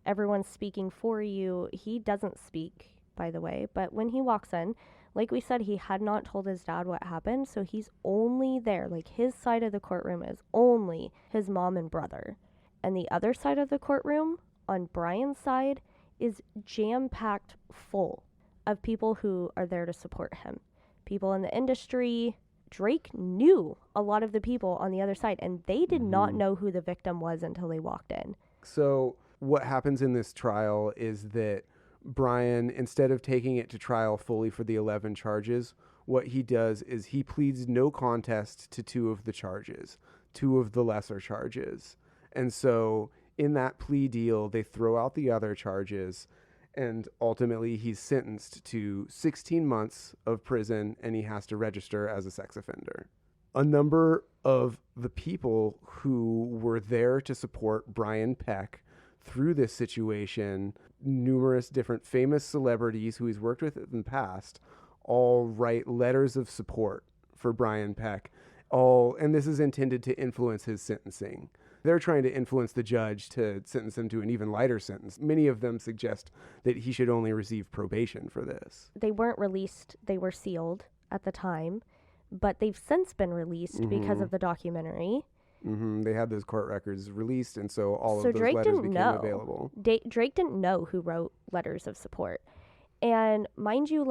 Everyone's speaking for you. He doesn't speak, by the way, but when he walks in, like we said, he had not told his dad what happened, so he's only there. His side of the courtroom is only his mom and brother. And the other side of the courtroom, on Brian's side, is jam-packed full of people who are there to support him. People in the industry. Drake knew a lot of the people on the other side, and they did not know who the victim was until they walked in. So what happens in this trial is that Brian, instead of taking it to trial fully for the 11 charges, what he does is he pleads no contest to 2 of the charges, 2 of the lesser charges. And so in that plea deal, they throw out the other charges, and ultimately he's sentenced to 16 months of prison, and he has to register as a sex offender. A number of the people who were there to support Brian Peck through this situation, numerous different famous celebrities who he's worked with in the past, all write letters of support for Brian Peck. And this is intended to influence his sentencing. They're trying to influence the judge to sentence him to an even lighter sentence. Many of them suggest that he should only receive probation for this. They weren't released. They were sealed at the time, but they've since been released because of the documentary. They had those court records released, and so all of those letters became available. Drake didn't know who wrote letters of support. And mind you,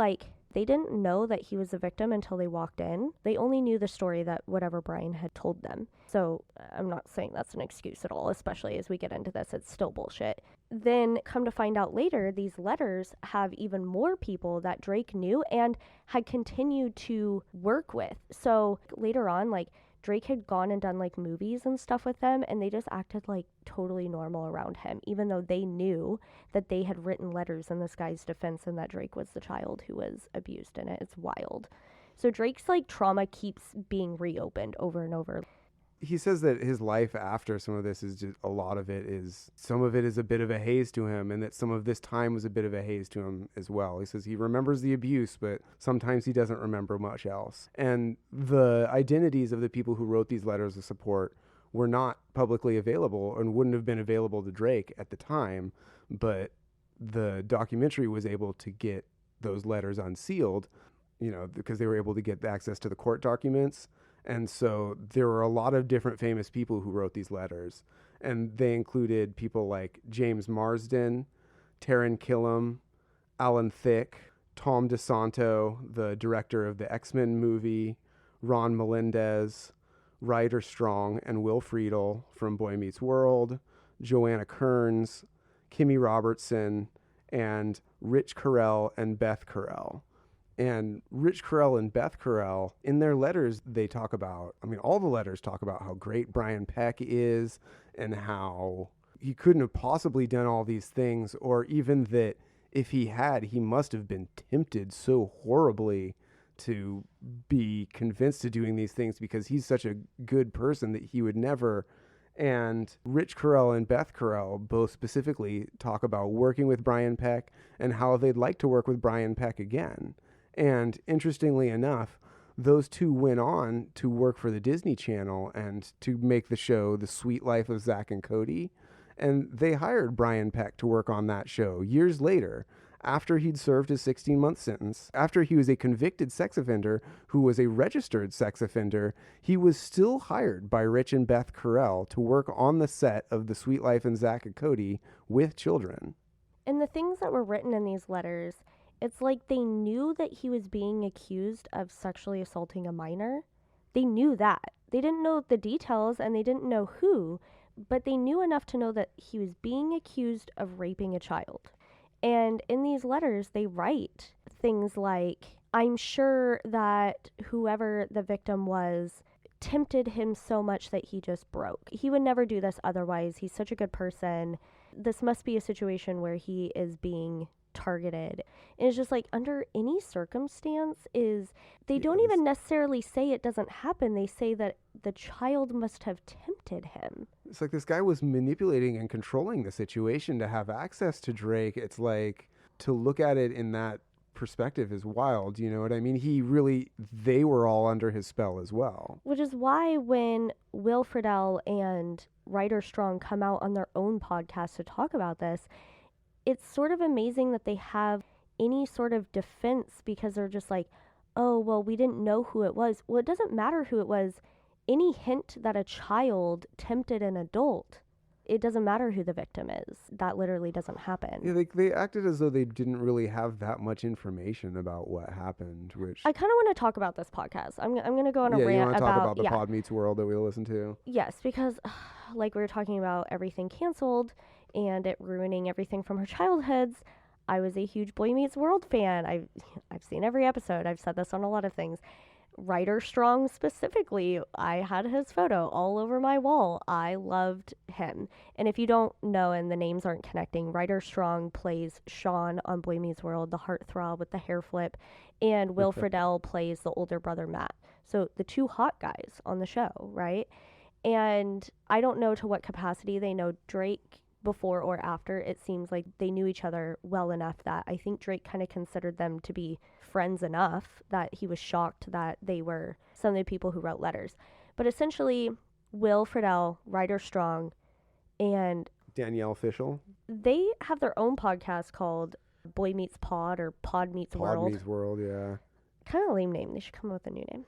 They didn't know that he was a victim until they walked in. They only knew the story that whatever Brian had told them. So I'm not saying that's an excuse at all, especially as we get into this. It's still bullshit. Then come to find out later, these letters have even more people that Drake knew and had continued to work with. So later on, like, Drake had gone and done like movies and stuff with them, and they just acted like totally normal around him, even though they knew that they had written letters in this guy's defense and that Drake was the child who was abused in it. It's wild. So Drake's like trauma keeps being reopened over and over. He says that his life after some of this is just some of it is a bit of a haze to him, and that some of this time was a bit of a haze to him as well. He says he remembers the abuse, but sometimes he doesn't remember much else. And the identities of the people who wrote these letters of support were not publicly available and wouldn't have been available to Drake at the time, but the documentary was able to get those letters unsealed, because they were able to get access to the court documents. And so there were a lot of different famous people who wrote these letters, and they included people like James Marsden, Taran Killam, Alan Thicke, Tom DeSanto, the director of the X-Men movie, Ron Melendez, Ryder Strong, and Will Friedle from Boy Meets World, Joanna Kearns, Kimmy Robertson, and Rich Carell and Beth Carell. And Rich Carell and Beth Carell, in their letters, they talk about, all the letters talk about how great Brian Peck is and how he couldn't have possibly done all these things, or even that if he had, he must have been tempted so horribly to be convinced to doing these things because he's such a good person that he would never. And Rich Carell and Beth Carell both specifically talk about working with Brian Peck and how they'd like to work with Brian Peck again. And interestingly enough, those two went on to work for the Disney Channel and to make the show The Sweet Life of Zack and Cody. And they hired Brian Peck to work on that show years later, after he'd served his 16-month sentence. After he was a convicted sex offender who was a registered sex offender, he was still hired by Rich and Beth Carell to work on the set of The Sweet Life of Zack and Cody with children. And the things that were written in these letters, it's like they knew that he was being accused of sexually assaulting a minor. They knew that. They didn't know the details and they didn't know who, but they knew enough to know that he was being accused of raping a child. And in these letters, they write things like, I'm sure that whoever the victim was tempted him so much that he just broke. He would never do this otherwise. He's such a good person. This must be a situation where he is being targeted. And it's just like, under any circumstance, they don't even necessarily say it doesn't happen. They say that the child must have tempted him. It's like this guy was manipulating and controlling the situation to have access to Drake. It's like, to look at it in that perspective is wild. You know what I mean? They were all under his spell as well. Which is why when Will Friedle and Ryder Strong come out on their own podcast to talk about this, it's sort of amazing that they have any sort of defense, because they're just like, oh, well, we didn't know who it was. Well, it doesn't matter who it was. Any hint that a child tempted an adult, it doesn't matter who the victim is. That literally doesn't happen. Yeah, they acted as though they didn't really have that much information about what happened, which... I kind of want to talk about this podcast. I'm going to go on a rant about... Yeah, you want to talk about the Pod Meets World that we listen to? Yes, because like we were talking about everything canceled and it ruining everything from our childhoods, I was a huge Boy Meets World fan. I've seen every episode. I've said this on a lot of things. Ryder Strong specifically, I had his photo all over my wall. I loved him. And if you don't know and the names aren't connecting, Ryder Strong plays Sean on Boy Meets World, the heartthrob with the hair flip, and Will Friedle plays the older brother Matt. So the two hot guys on the show, right? And I don't know to what capacity they know Drake before or after. It seems like they knew each other well enough that I think Drake kind of considered them to be friends enough that he was shocked that they were some of the people who wrote letters. But essentially, Will Friedle, Ryder Strong, and Danielle Fishel, they have their own podcast called Boy Meets Pod or Pod Meets World. Pod Meets World, yeah. Kind of lame name. They should come up with a new name.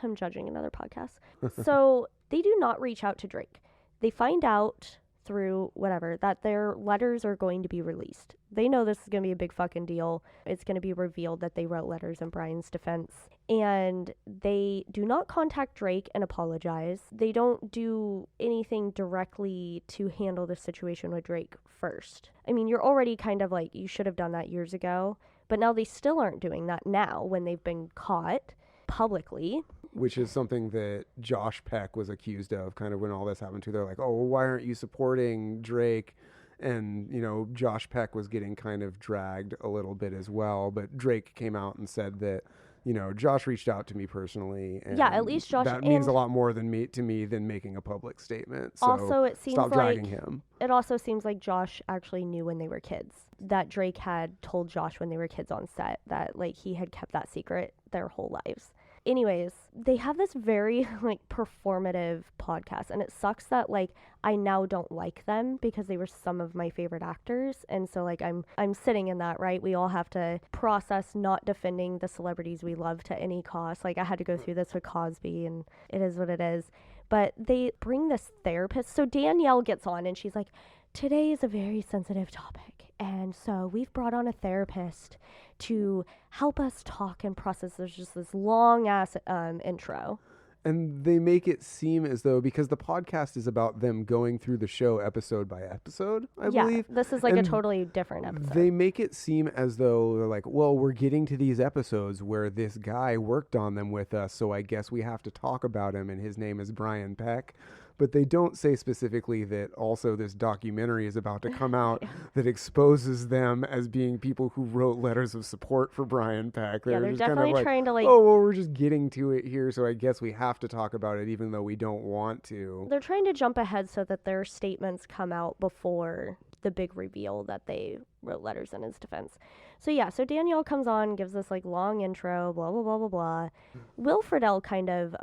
I'm judging another podcast. So they do not reach out to Drake. They find out through whatever, that their letters are going to be released. They know this is going to be a big fucking deal. It's going to be revealed that they wrote letters in Brian's defense. And they do not contact Drake and apologize. They don't do anything directly to handle the situation with Drake first. I mean, you're already kind of like, you should have done that years ago. But now they still aren't doing that now when they've been caught publicly. Which is something that Josh Peck was accused of kind of when all this happened to. They're like, oh, well, why aren't you supporting Drake? And, you know, Josh Peck was getting kind of dragged a little bit as well. But Drake came out and said that, you know, Josh reached out to me personally. And yeah, at least Josh. That means a lot more to me than making a public statement. So also, it seems stop like dragging him. It also seems like Josh actually knew when they were kids. That Drake had told Josh when they were kids on set that, like, he had kept that secret their whole lives. Anyways, they have this very, like, performative podcast, and it sucks that, like, I now don't like them because they were some of my favorite actors, and so, like, I'm sitting in that, right? We all have to process not defending the celebrities we love to any cost. Like, I had to go through this with Cosby, and it is what it is. But they bring this therapist. So Danielle gets on, and she's like, today is a very sensitive topic. And so we've brought on a therapist to help us talk and process. There's just this long ass intro. And they make it seem as though, because the podcast is about them going through the show episode by episode, I believe. This is like and a totally different episode. They make it seem as though they're like, well, we're getting to these episodes where this guy worked on them with us, so I guess we have to talk about him, and his name is Brian Peck. But they don't say specifically that also this documentary is about to come out that exposes them as being people who wrote letters of support for Brian Peck. They're just definitely kind of like, trying to, like... oh, well, we're just getting to it here, so I guess we have to talk about it even though we don't want to. They're trying to jump ahead so that their statements come out before the big reveal that they wrote letters in his defense. So yeah, so Danielle comes on, gives this like long intro, blah, blah, blah, blah, blah. Will Friedle kind of,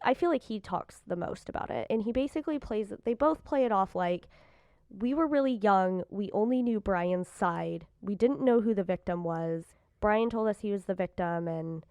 I feel like he talks the most about it. And he basically plays it, they both play it off like, we were really young, we only knew Brian's side, we didn't know who the victim was. Brian told us he was the victim, and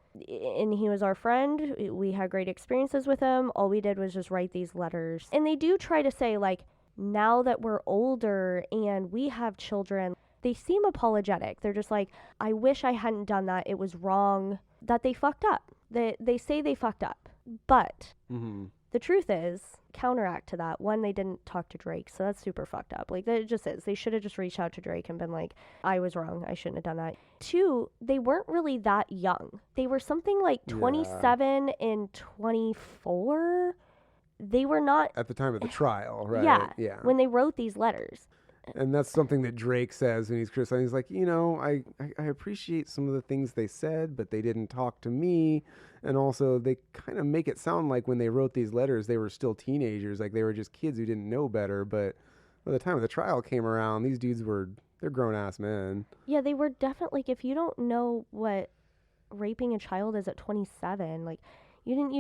he was our friend. We had great experiences with him. All we did was just write these letters. And they do try to say, like, now that we're older and we have children, they seem apologetic. They're just like, I wish I hadn't done that. It was wrong that they fucked up. They say they fucked up. But the truth is, counteract to that, one, they didn't talk to Drake, so that's super fucked up. Like, it just is. They should have just reached out to Drake and been like, I was wrong. I shouldn't have done that. Two, they weren't really that young. They were something like 27 and 24. They were not... At the time of the trial, right? Yeah. When they wrote these letters. And that's something that Drake says when he's criticizing. He's like, you know, I appreciate some of the things they said, but they didn't talk to me. And also, they kind of make it sound like when they wrote these letters, they were still teenagers. Like, they were just kids who didn't know better. But by the time of the trial came around, these dudes they're grown-ass men. Yeah, they were definitely, like, if you don't know what raping a child is at 27, like, you couldn't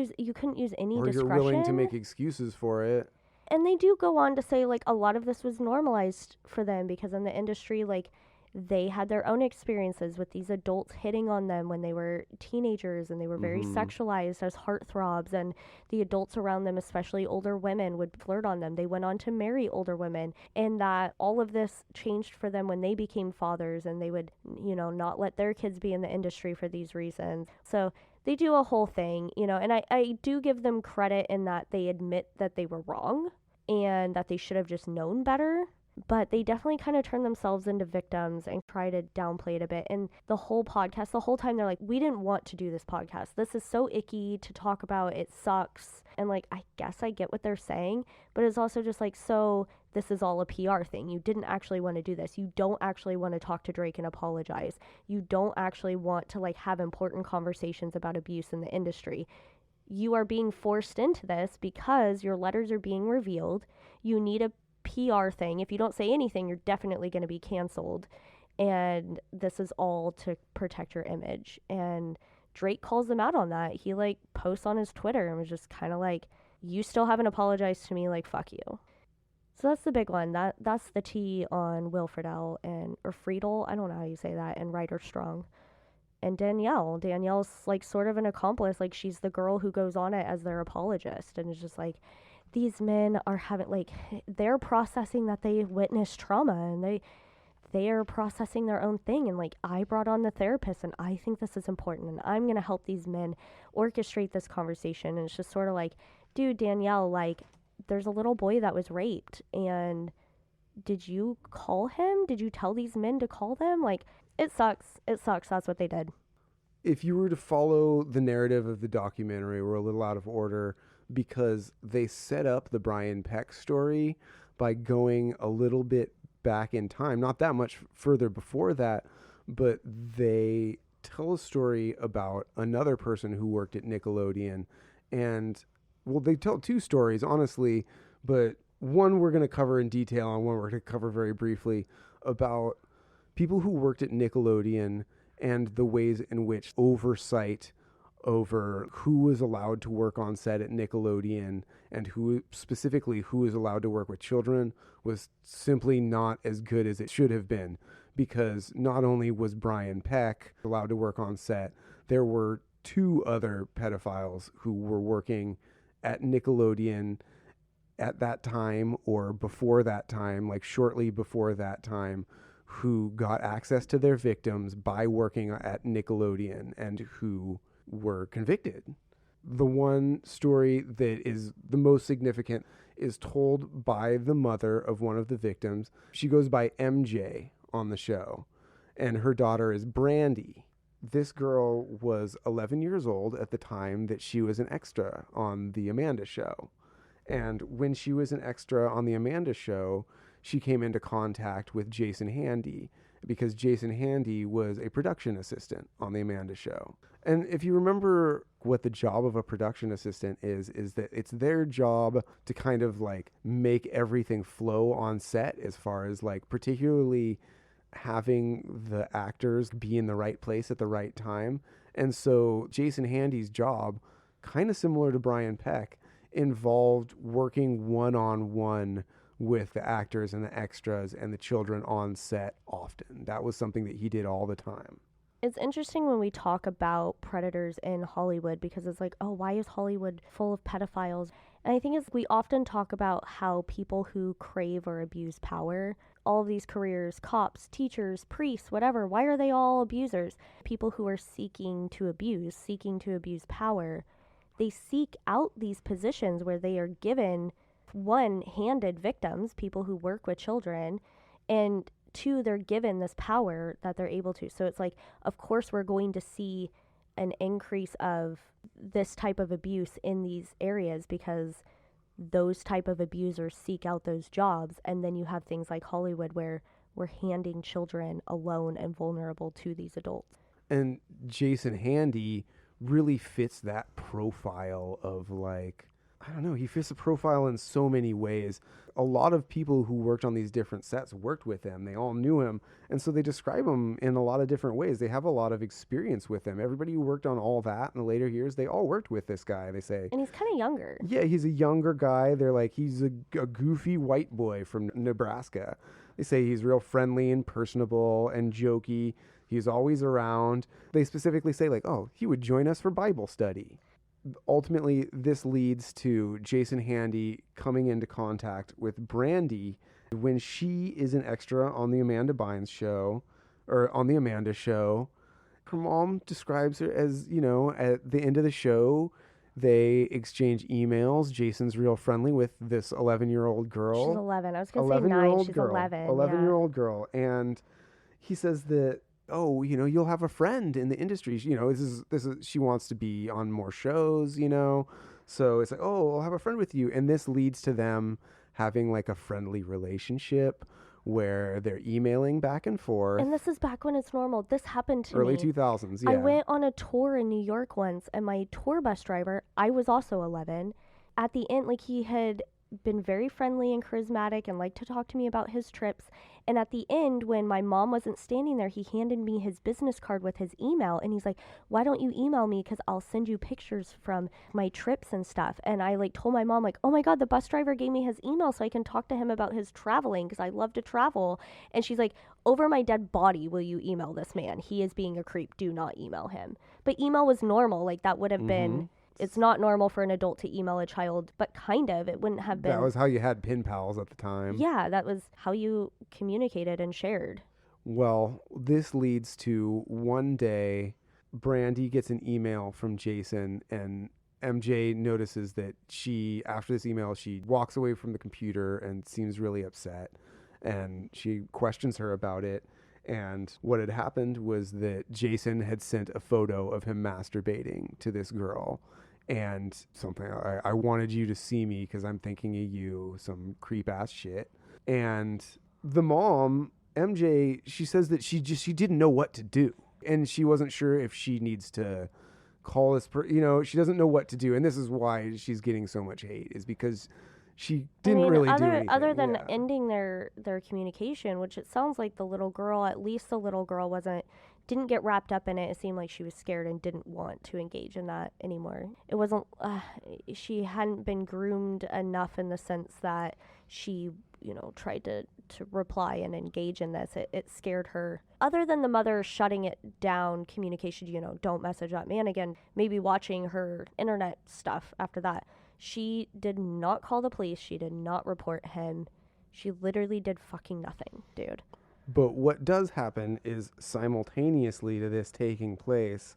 use any discretion. Or you're willing to make excuses for it. And they do go on to say, like, a lot of this was normalized for them because in the industry, like, they had their own experiences with these adults hitting on them when they were teenagers, and they were very sexualized as heartthrobs, and the adults around them, especially older women, would flirt on them. They went on to marry older women, and that all of this changed for them when they became fathers, and they would, you know, not let their kids be in the industry for these reasons. So they do a whole thing, you know, and I do give them credit in that they admit that they were wrong and that they should have just known better. But they definitely kind of turn themselves into victims and try to downplay it a bit. And the whole podcast, the whole time, they're like, we didn't want to do this podcast. This is so icky to talk about. It sucks. And, like, I guess I get what they're saying. But it's also just like, so this is all a PR thing. You didn't actually want to do this. You don't actually want to talk to Drake and apologize. You don't actually want to, like, have important conversations about abuse in the industry. You are being forced into this because your letters are being revealed. You need a PR thing. If you don't say anything, you're definitely going to be canceled. And this is all to protect your image. And Drake calls them out on that. He, like, posts on his Twitter and was just kind of like, you still haven't apologized to me, like, fuck you. So that's the big one. That's the T on Will Friedle or Friedle, I don't know how you say that, and Ryder Strong. And Danielle's, like, sort of an accomplice. Like, she's the girl who goes on it as their apologist. And it's just like, these men are having, like, they're processing that they witnessed trauma, and they are processing their own thing, and like, I brought on the therapist and I think this is important and I'm going to help these men orchestrate this conversation. And it's just sort of like, dude, Danielle, like, there's a little boy that was raped, and did you call him? Did you tell these men to call them? Like, it sucks. That's what they did. If you were to follow the narrative of the documentary, we're a little out of order because they set up the Brian Peck story by going a little bit back in time, not that much further before that, but they tell a story about another person who worked at Nickelodeon. And, well, they tell two stories, honestly, but one we're going to cover in detail and one we're going to cover very briefly about people who worked at Nickelodeon and the ways in which oversight over who was allowed to work on set at Nickelodeon and who was allowed to work with children was simply not as good as it should have been, because not only was Brian Peck allowed to work on set, there were two other pedophiles who were working at Nickelodeon at that time or before that time, like shortly before that time, who got access to their victims by working at Nickelodeon and who were convicted. The one story that is the most significant is told by the mother of one of the victims. She goes by MJ on the show, and her daughter is Brandy. This girl was 11 years old at the time that she was an extra on the Amanda Show. And when she was an extra on the Amanda Show, she came into contact with Jason Handy, because Jason Handy was a production assistant on the Amanda Show. And if you remember what the job of a production assistant is that it's their job to kind of like make everything flow on set, as far as like particularly having the actors be in the right place at the right time. And so Jason Handy's job, kind of similar to Brian Peck, involved working one-on-one with the actors and the extras and the children on set often. That was something that he did all the time. It's interesting when we talk about predators in Hollywood, because it's like, oh, why is Hollywood full of pedophiles? And I think we often talk about how people who crave or abuse power, all of these careers, cops, teachers, priests, whatever, why are they all abusers? People who are seeking to abuse power, they seek out these positions where they are given, one, handed victims, people who work with children, and two, they're given this power that they're able to. So it's like, of course, we're going to see an increase of this type of abuse in these areas, because those type of abusers seek out those jobs. And then you have things like Hollywood, where we're handing children alone and vulnerable to these adults. And Jason Handy really fits that profile of, like, I don't know, he fits the profile in so many ways. A lot of people who worked on these different sets worked with him. They all knew him. And so they describe him in a lot of different ways. They have a lot of experience with him. Everybody who worked on all that in the later years, they all worked with this guy, they say. And he's kind of younger. Yeah, he's a younger guy. They're like, he's a goofy white boy from Nebraska. They say he's real friendly and personable and jokey. He's always around. They specifically say, like, oh, he would join us for Bible study. Ultimately, this leads to Jason Handy coming into contact with Brandy when she is an extra on the Amanda Bynes show, or on the Amanda Show. Her mom describes her as, you know, at the end of the show, they exchange emails. Jason's real friendly with this 11-year-old girl. She's 11. I was going to say 9. She's girl, 11. 11-year-old girl. And he says that, oh, you know, you'll have a friend in the industry. You know, this is, she wants to be on more shows, you know. So it's like, oh, I'll have a friend with you. And this leads to them having like a friendly relationship where they're emailing back and forth. And this is back when it's normal. This happened to Early me. 2000s, yeah. I went on a tour in New York once, and my tour bus driver, I was also 11. At the end, like, he had been very friendly and charismatic and liked to talk to me about his trips. And at the end, when my mom wasn't standing there, he handed me his business card with his email, and he's like, why don't you email me, because I'll send you pictures from my trips and stuff. And I like told my mom, like, oh my god, the bus driver gave me his email so I can talk to him about his traveling, because I love to travel. And she's like, over my dead body will you email this man? He is being a creep. Do not email him. But email was normal. Like, that would have been It's not normal for an adult to email a child, but kind of. It wouldn't have been. That was how you had pen pals at the time. Yeah, that was how you communicated and shared. Well, this leads to one day, Brandy gets an email from Jason, and MJ notices that after this email, she walks away from the computer and seems really upset. And she questions her about it. And what had happened was that Jason had sent a photo of him masturbating to this girl. And something, I wanted you to see me because I'm thinking of you, some creep ass shit. And the mom, MJ, she says that she didn't know what to do. And she wasn't sure if she needs to call this, she doesn't know what to do. And this is why she's getting so much hate, is because she didn't really do anything. Other than ending their communication, which it sounds like the little girl, at least the little girl didn't get wrapped up in it. It seemed like she was scared and didn't want to engage in that anymore. It wasn't, she hadn't been groomed enough in the sense that she, tried to reply and engage in this. It scared her. Other than the mother shutting it down, communication, don't message that man again, maybe watching her internet stuff after that. She did not call the police. She did not report him. She literally did fucking nothing, dude. But what does happen is simultaneously to this taking place,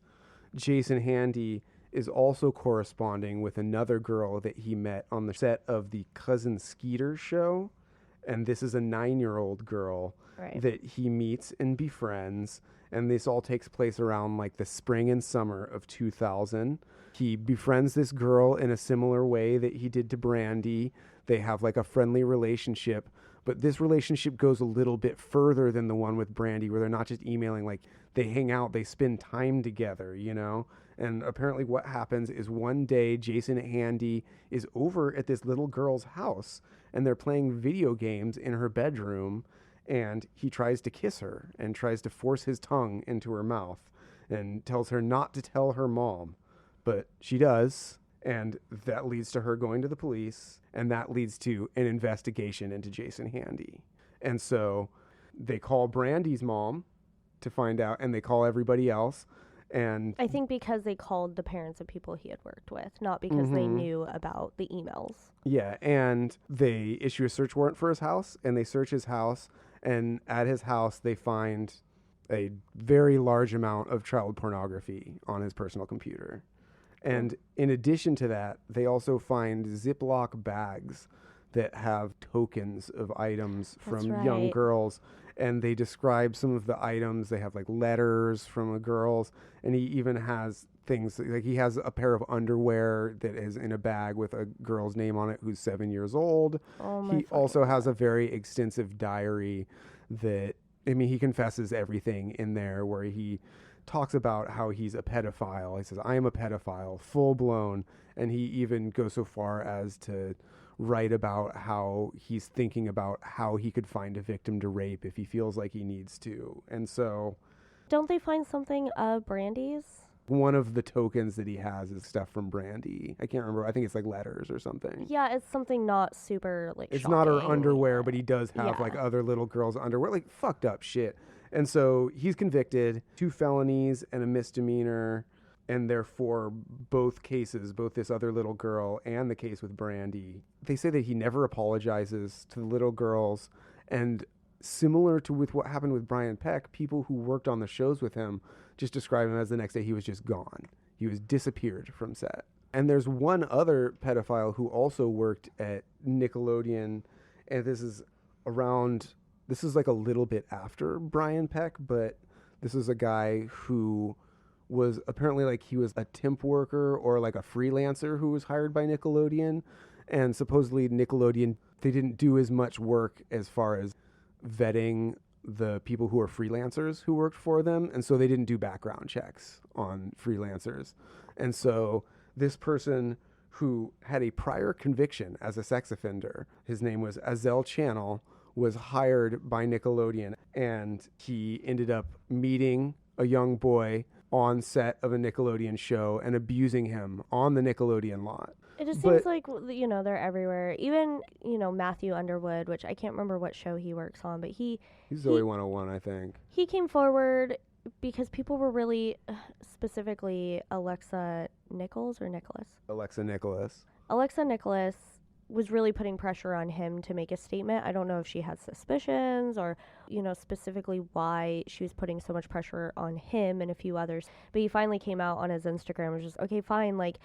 Jason Handy is also corresponding with another girl that he met on the set of the Cousin Skeeter show. And this is a 9-year-old girl that he meets and befriends. And this all takes place around like the spring and summer of 2000. He befriends this girl in a similar way that he did to Brandy. They have like a friendly relationship, but this relationship goes a little bit further than the one with Brandy, where they're not just emailing, like they hang out, they spend time together, And apparently what happens is one day Jason Handy is over at this little girl's house and they're playing video games in her bedroom, and he tries to kiss her and tries to force his tongue into her mouth and tells her not to tell her mom. But she does, and that leads to her going to the police, and that leads to an investigation into Jason Handy. And so they call Brandy's mom to find out, and they call everybody else. And I think because they called the parents of people he had worked with, not because they knew about the emails. Yeah, and they issue a search warrant for his house, and they search his house, and at his house they find a very large amount of child pornography on his personal computer. And in addition to that, they also find Ziploc bags that have tokens of items from young girls. And they describe some of the items. They have like letters from the girls. And he even has things like he has a pair of underwear that is in a bag with a girl's name on it who's 7 years old. He also has a very extensive diary that, he confesses everything in there, where he talks about how he's a pedophile. He says, I am a pedophile, full blown. And he even goes so far as to write about how he's thinking about how he could find a victim to rape if he feels like he needs to. And so... Don't they find something of Brandy's? One of the tokens that he has is stuff from Brandy. I can't remember. I think it's like letters or something. Yeah, it's something not super, like, It's shocking. not her underwear, but he does have like other little girls' underwear. Like fucked up shit. And so he's convicted, 2 felonies and a misdemeanor, and therefore both cases, both this other little girl and the case with Brandy, they say that he never apologizes to the little girls. And similar to with what happened with Brian Peck, people who worked on the shows with him just describe him as the next day he was just gone. He was disappeared from set. And there's one other pedophile who also worked at Nickelodeon, and this is like a little bit after Brian Peck, but this is a guy who was apparently like he was a temp worker or like a freelancer who was hired by Nickelodeon. And supposedly Nickelodeon, they didn't do as much work as far as vetting the people who are freelancers who worked for them. And so they didn't do background checks on freelancers. And so this person who had a prior conviction as a sex offender, his name was Azel Channel, was hired by Nickelodeon, and he ended up meeting a young boy on set of a Nickelodeon show and abusing him on the Nickelodeon lot. It just seems like, they're everywhere. Even, Matthew Underwood, which I can't remember what show he works on, but he's Zoe 101, I think. He came forward because people were really, specifically Alexa Nichols or Nicholas? Alexa Nicholas. Alexa Nicholas was really putting pressure on him to make a statement. I don't know if she had suspicions or, specifically why she was putting so much pressure on him and a few others. But he finally came out on his Instagram and was just, okay, fine, like,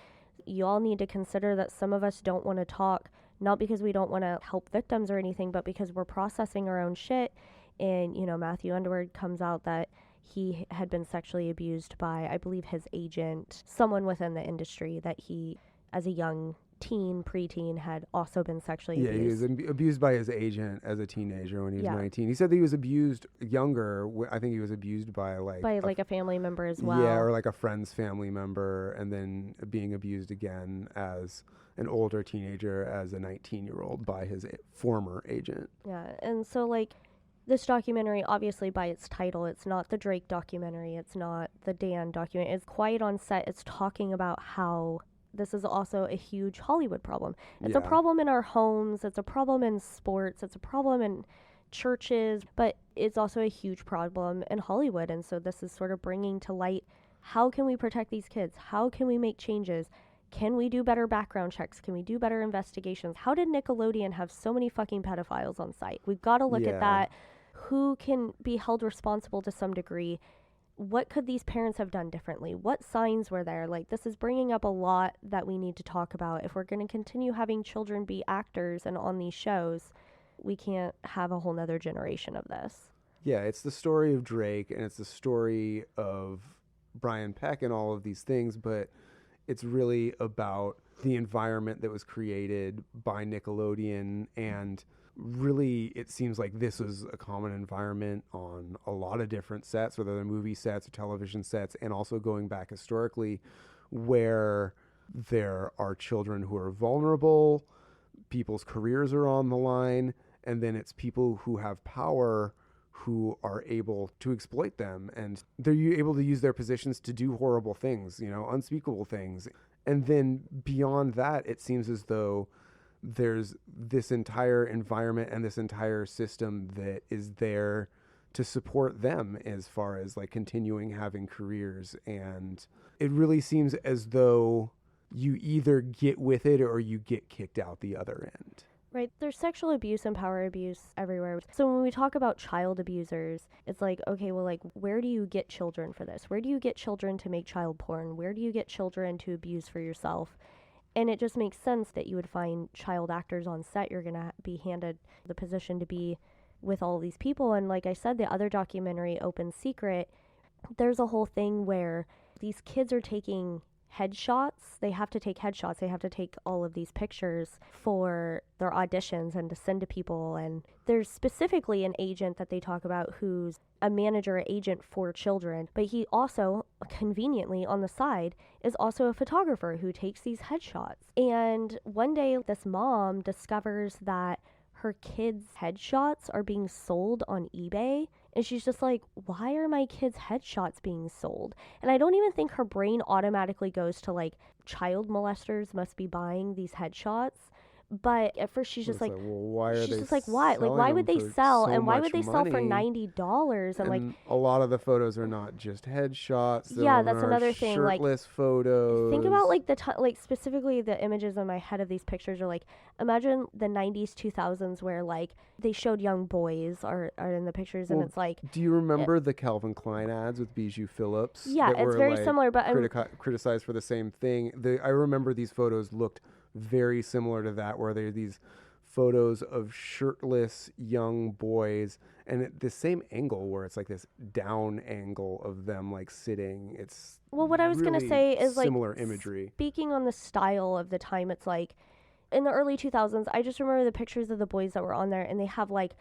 you all need to consider that some of us don't want to talk, not because we don't want to help victims or anything, but because we're processing our own shit. And, Matthew Underwood comes out that he had been sexually abused by, I believe, his agent, someone within the industry that he, as a young preteen, had also been sexually abused. Yeah, he was abused by his agent as a teenager when he was 19. He said that he was abused younger. I think he was abused by a family member as well. Yeah, or like a friend's family member, and then being abused again as an older teenager, as a 19-year-old by his former agent. Yeah, and so like this documentary, obviously by its title, it's not the Drake documentary, it's not the Dan documentary, it's Quiet on Set. It's talking about how this is also a huge Hollywood problem. It's a problem in our homes, it's a problem in sports, it's a problem in churches, but it's also a huge problem in Hollywood. And so this is sort of bringing to light, how can we protect these kids? How can we make changes? Can we do better background checks? Can we do better investigations? How did Nickelodeon have so many fucking pedophiles on site? We've got to look at that. Who can be held responsible to some degree? What could these parents have done differently? What signs were there? Like, this is bringing up a lot that we need to talk about. If we're going to continue having children be actors and on these shows, we can't have a whole nother generation of this. Yeah, it's the story of Drake, and it's the story of Brian Peck and all of these things, but it's really about the environment that was created by Nickelodeon. And really, it seems like this was a common environment on a lot of different sets, whether they're movie sets or television sets, and also going back historically, where there are children who are vulnerable, people's careers are on the line, and then it's people who have power who are able to exploit them, and they're able to use their positions to do horrible things, unspeakable things. And then beyond that, it seems as though there's this entire environment and this entire system that is there to support them as far as like continuing having careers. And it really seems as though you either get with it or you get kicked out the other end. Right. There's sexual abuse and power abuse everywhere. So when we talk about child abusers, it's like, okay, well, like, where do you get children for this? Where do you get children to make child porn? Where do you get children to abuse for yourself? And it just makes sense that you would find child actors on set. You're going to be handed the position to be with all these people. And like I said, the other documentary, Open Secret, there's a whole thing where these kids are taking headshots. They have to take headshots. They have to take all of these pictures for their auditions and to send to people. And there's specifically an agent that they talk about who's a manager agent for children, but he also conveniently on the side is also a photographer who takes these headshots. And one day this mom discovers that her kids' headshots are being sold on eBay. And she's just like, why are my kids' headshots being sold? And I don't even think her brain automatically goes to like, child molesters must be buying these headshots. But at first she's just like, well, why are she's they just like, why? Like, why would they sell? And why would they sell for $90? And like, a lot of the photos are not just headshots. Yeah, that's another thing. Shirtless photos. Think about like like specifically the images in my head of these pictures are like, imagine the 90s, 2000s where like they showed young boys are in the pictures, and it's like. Do you remember the Calvin Klein ads with Bijou Phillips? Yeah, it's very similar, but criticized for the same thing. I remember these photos looked very similar to that, where they're these photos of shirtless young boys, and at the same angle where it's like this down angle of them like sitting. It's what I was really gonna say is like similar imagery. Speaking on the style of the time, it's like in the early 2000s, I just remember the pictures of the boys that were on there, and they have like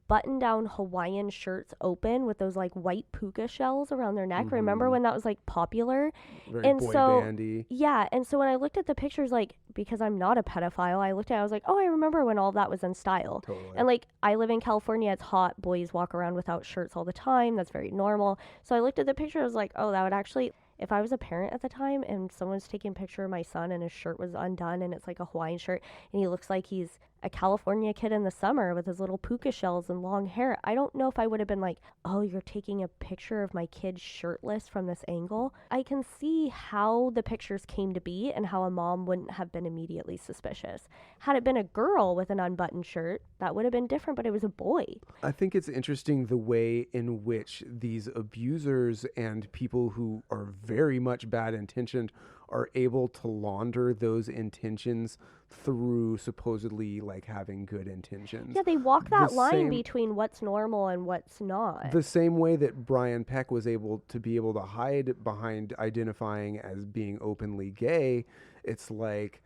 button-down Hawaiian shirts open with those like white puka shells around their neck. Mm-hmm. Remember when that was like popular? Very boy bandy. Yeah, and so when I looked at the pictures, like, because I'm not a pedophile, I looked at it, I was like, oh, I remember when all of that was in style. Totally. And like, I live in California, it's hot, boys walk around without shirts all the time, that's very normal. So I looked at the picture, I was like, oh, that would actually, if I was a parent at the time and someone's taking a picture of my son and his shirt was undone and it's like a Hawaiian shirt and he looks like he's a California kid in the summer with his little puka shells and long hair, I don't know if I would have been like, oh, you're taking a picture of my kid shirtless from this angle. I can see how the pictures came to be and how a mom wouldn't have been immediately suspicious. Had it been a girl with an unbuttoned shirt, that would have been different, but it was a boy. I think it's interesting the way in which these abusers and people who are very much bad intentioned are able to launder those intentions through supposedly like having good intentions. Yeah, they walk that line between what's normal and what's not. The same way that Brian Peck was able to hide behind identifying as being openly gay, it's like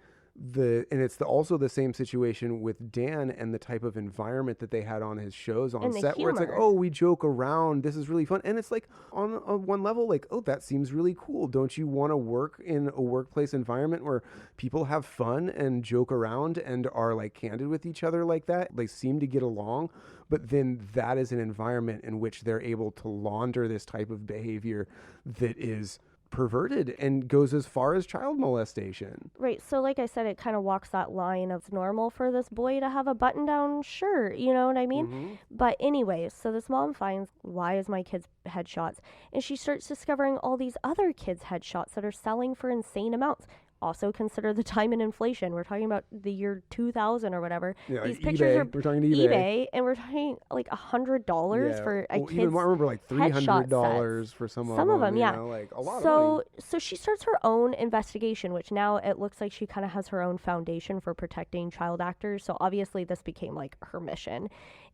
also the same situation with Dan and the type of environment that they had on his shows on set, where it's like, oh, we joke around, this is really fun, and it's like on one level, like, oh, that seems really cool. Don't you want to work in a workplace environment where people have fun and joke around and are like candid with each other like that? They seem to get along, but then that is an environment in which they're able to launder this type of behavior that is perverted and goes as far as child molestation. Right. So like I said, it kind of walks that line of it's normal for this boy to have a button down shirt. You know what I mean? Mm-hmm. But anyways, so this mom finds, why is my kid's headshots? And she starts discovering all these other kids' headshots that are selling for insane amounts. Also consider the time and inflation. We're talking about the year 2000 or whatever. Yeah, these like pictures eBay. We're talking eBay. And we're talking like $100 for a kid's even I remember like $300 for some of them. Yeah, like a lot of money. So she starts her own investigation, which now it looks like she kind of has her own foundation for protecting child actors. So obviously this became like her mission.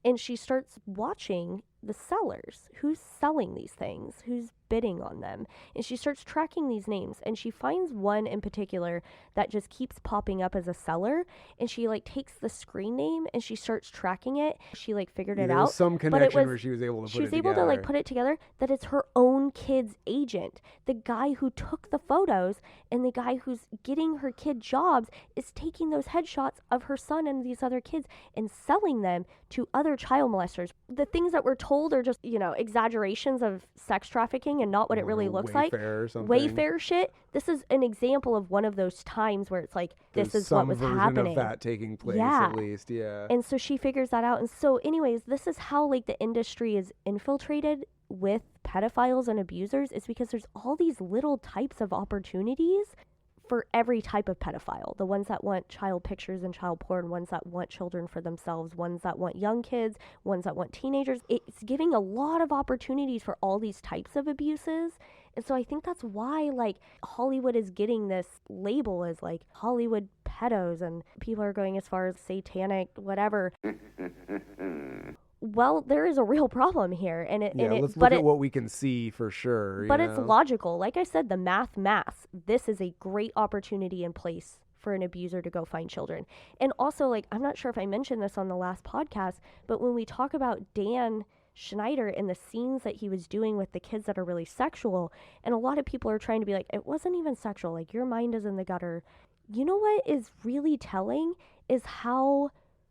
And she starts watching the sellers, who's selling these things, who's bidding on them. And she starts tracking these names, and she finds one in particular that just keeps popping up as a seller, and she like takes the screen name and she starts tracking it. She like figured it out. There was some connection where she was able to put it together. She was able to like put it together that it's her own kid's agent. The guy who took the photos and the guy who's getting her kid jobs is taking those headshots of her son and these other kids and selling them to other child molesters. The things that we're told are just, exaggerations of sex trafficking and not what it really looks like. Or something. Wayfair shit. This is an example of one of those times where it's like, this is what was happening. Some version of that taking place, at least, yeah. And so she figures that out. And so anyways, this is how like the industry is infiltrated with pedophiles and abusers, is because there's all these little types of opportunities for every type of pedophile. The ones that want child pictures and child porn, ones that want children for themselves, ones that want young kids, ones that want teenagers. It's giving a lot of opportunities for all these types of abuses. And so I think that's why like Hollywood is getting this label as like Hollywood pedos, and people are going as far as satanic, whatever. Well, there is a real problem here, let's look at what we can see for sure. But it's logical. Like I said, the math. This is a great opportunity in place for an abuser to go find children. And also, like, I'm not sure if I mentioned this on the last podcast, but when we talk about Dan Schneider and the scenes that he was doing with the kids that are really sexual, and a lot of people are trying to be like, it wasn't even sexual. Like, your mind is in the gutter. You know what is really telling is how,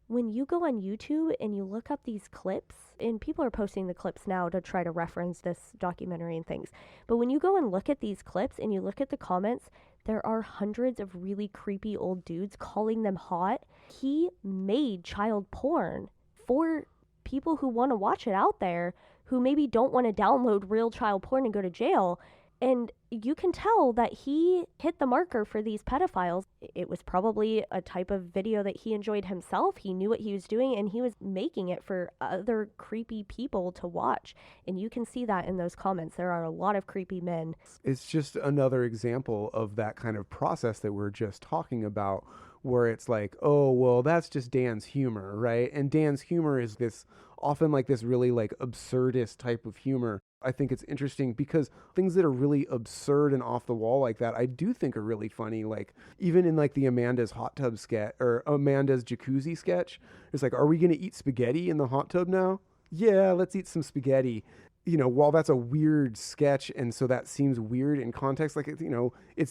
when you go on YouTube and you look up these clips, and people are posting the clips now to try to reference this documentary and things, but when you go and look at these clips and you look at the comments, there are hundreds of really creepy old dudes calling them hot. He made child porn for people who want to watch it out there, who maybe don't want to download real child porn and go to jail. And you can tell that he hit the marker for these pedophiles. It was probably a type of video that he enjoyed himself. He knew what he was doing, and he was making it for other creepy people to watch. And you can see that in those comments. There are a lot of creepy men. It's just another example of that kind of process that we're just talking about, where it's like, oh, well, that's just Dan's humor, right? And Dan's humor is often like this really like absurdist type of humor. I think it's interesting because things that are really absurd and off the wall like that, I do think are really funny. Like even in like the Amanda's hot tub sketch or Amanda's jacuzzi sketch, it's like, are we going to eat spaghetti in the hot tub now? Yeah, let's eat some spaghetti. While that's a weird sketch, and so that seems weird in context, like,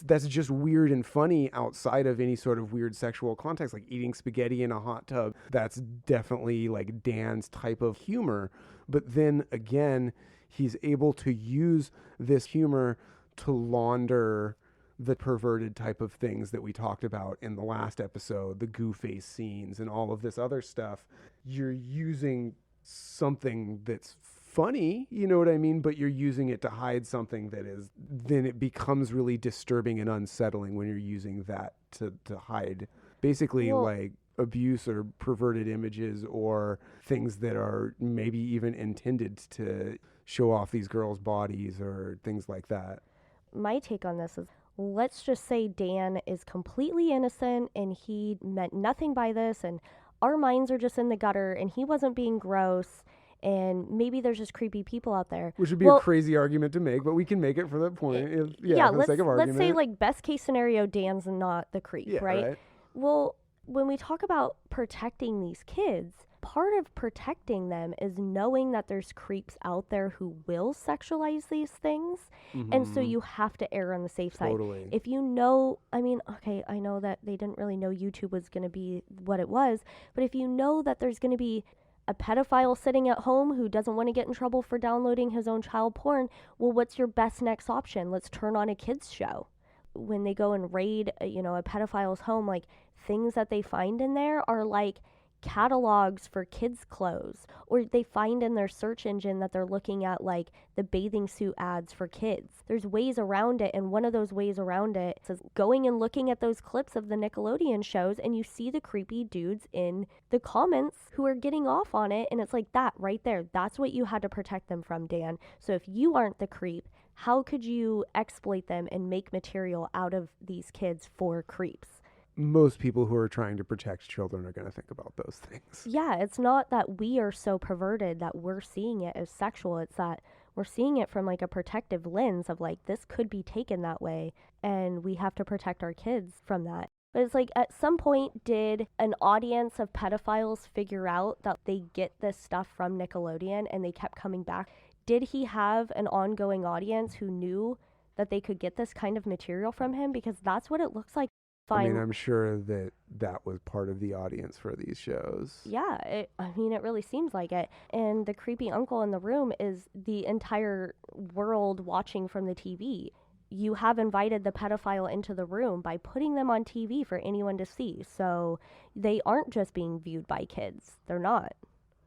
that's just weird and funny outside of any sort of weird sexual context, like eating spaghetti in a hot tub. That's definitely like Dan's type of humor. But then again, he's able to use this humor to launder the perverted type of things that we talked about in the last episode, the goo face scenes and all of this other stuff, you're using something that's funny, you know what I mean? But you're using it to hide something that is, then it becomes really disturbing and unsettling when you're using that to hide basically like abuse or perverted images or things that are maybe even intended to show off these girls' bodies or things like that. My take on this is, let's just say Dan is completely innocent and he meant nothing by this and our minds are just in the gutter and he wasn't being gross and maybe there's just creepy people out there. Which would be a crazy argument to make, but we can make it for the point. For the sake of argument. Let's say like best case scenario, Dan's not the creep, right? Well, when we talk about protecting these kids, part of protecting them is knowing that there's creeps out there who will sexualize these things. Mm-hmm. And so you have to err on the safe side. Totally. If you know, I mean, okay, I know that they didn't really know YouTube was going to be what it was, but if you know that there's going to be a pedophile sitting at home who doesn't want to get in trouble for downloading his own child porn, well, what's your best next option? Let's turn on a kids show. When they go and raid, a pedophile's home, like things that they find in there are like catalogs for kids' clothes, or they find in their search engine that they're looking at like the bathing suit ads for kids. There's ways around it, and one of those ways around it is going and looking at those clips of the Nickelodeon shows, and you see the creepy dudes in the comments who are getting off on it, and it's like that right there. That's what you had to protect them from, Dan. So if you aren't the creep, how could you exploit them and make material out of these kids for creeps? Most people who are trying to protect children are going to think about those things. Yeah, it's not that we are so perverted that we're seeing it as sexual. It's that we're seeing it from like a protective lens of like, this could be taken that way, and we have to protect our kids from that. But it's like, at some point, did an audience of pedophiles figure out that they get this stuff from Nickelodeon and they kept coming back? Did he have an ongoing audience who knew that they could get this kind of material from him? Because that's what it looks like. I mean, I'm sure that was part of the audience for these shows. Yeah, it really seems like it. And the creepy uncle in the room is the entire world watching from the TV. You have invited the pedophile into the room by putting them on TV for anyone to see. So they aren't just being viewed by kids. They're not.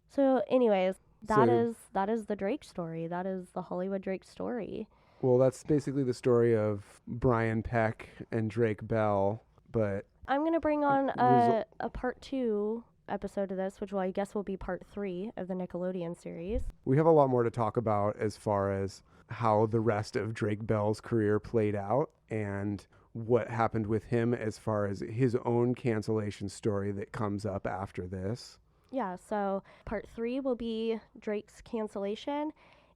So anyways, that is the Drake story. That is the Hollywood Drake story. Well, that's basically the story of Brian Peck and Drake Bell. But I'm going to bring on a part 2 episode of this, which I guess will be part 3 of the Nickelodeon series. We have a lot more to talk about as far as how the rest of Drake Bell's career played out and what happened with him as far as his own cancellation story that comes up after this. Yeah, so part 3 will be Drake's cancellation.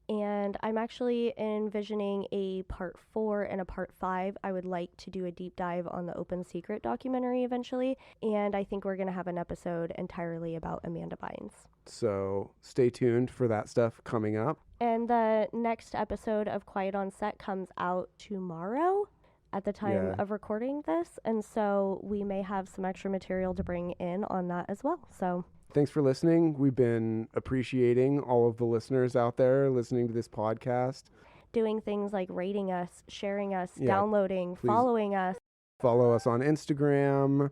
And I'm actually envisioning a part 4 and a part 5. I would like to do a deep dive on the Open Secret documentary eventually. And I think we're going to have an episode entirely about Amanda Bynes. So stay tuned for that stuff coming up. And the next episode of Quiet on Set comes out tomorrow at the time of recording this. And so we may have some extra material to bring in on that as well. So thanks for listening. We've been appreciating all of the listeners out there listening to this podcast. Doing things like rating us, sharing us, downloading, following us. Follow us on Instagram.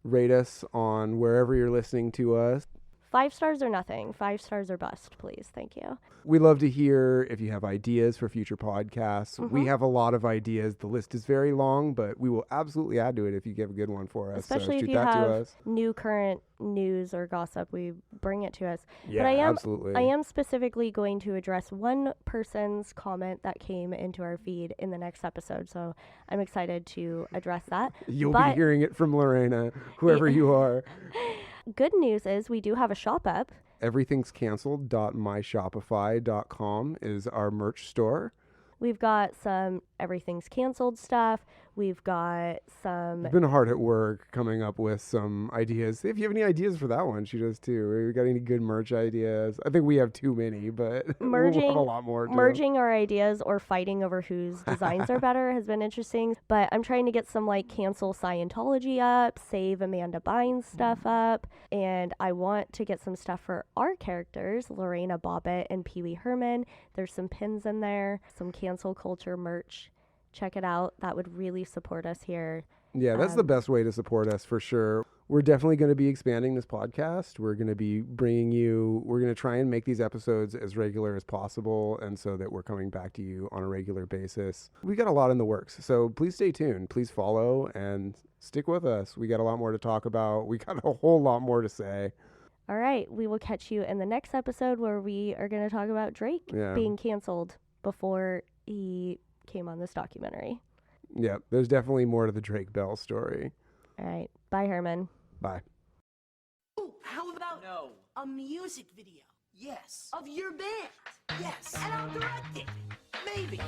Rate us on wherever you're listening to us. 5 stars or nothing. 5 stars or bust, please. Thank you. We love to hear if you have ideas for future podcasts. Mm-hmm. We have a lot of ideas. The list is very long, but we will absolutely add to it if you give a good one for us. Especially if you have new current news or gossip, we bring it to us. Yeah, but absolutely. I am specifically going to address one person's comment that came into our feed in the next episode, so I'm excited to address that. You'll be hearing it from Lorena, whoever you are. Good news is we do have a shop up. Everythingscanceled.myshopify.com is our merch store. We've got some Everything's Canceled stuff. We've got some... We've been hard at work coming up with some ideas. If you have any ideas for that one, shoot us too. We got any good merch ideas? I think we have too many, but we'll have a lot more too. Merging our ideas or fighting over whose designs are better has been interesting. But I'm trying to get some like cancel Scientology up, save Amanda Bynes stuff up, and I want to get some stuff for our characters, Lorena Bobbitt and Pee Wee Herman. There's some pins in there, some cancel culture merch. check it out. That would really support us here. Yeah, that's the best way to support us for sure. We're definitely going to be expanding this podcast. We're going to be we're going to try and make these episodes as regular as possible, and so that we're coming back to you on a regular basis. We got a lot in the works, so please stay tuned. Please follow and stick with us. We got a lot more to talk about. We got a whole lot more to say. All right, we will catch you in the next episode where we are going to talk about Drake being canceled before he came on this documentary. Yeah, there's definitely more to the Drake Bell story. All right, bye, Herman. Bye. Ooh, how about a music video? Yes. Of your band? Yes. And I'll direct it. Maybe.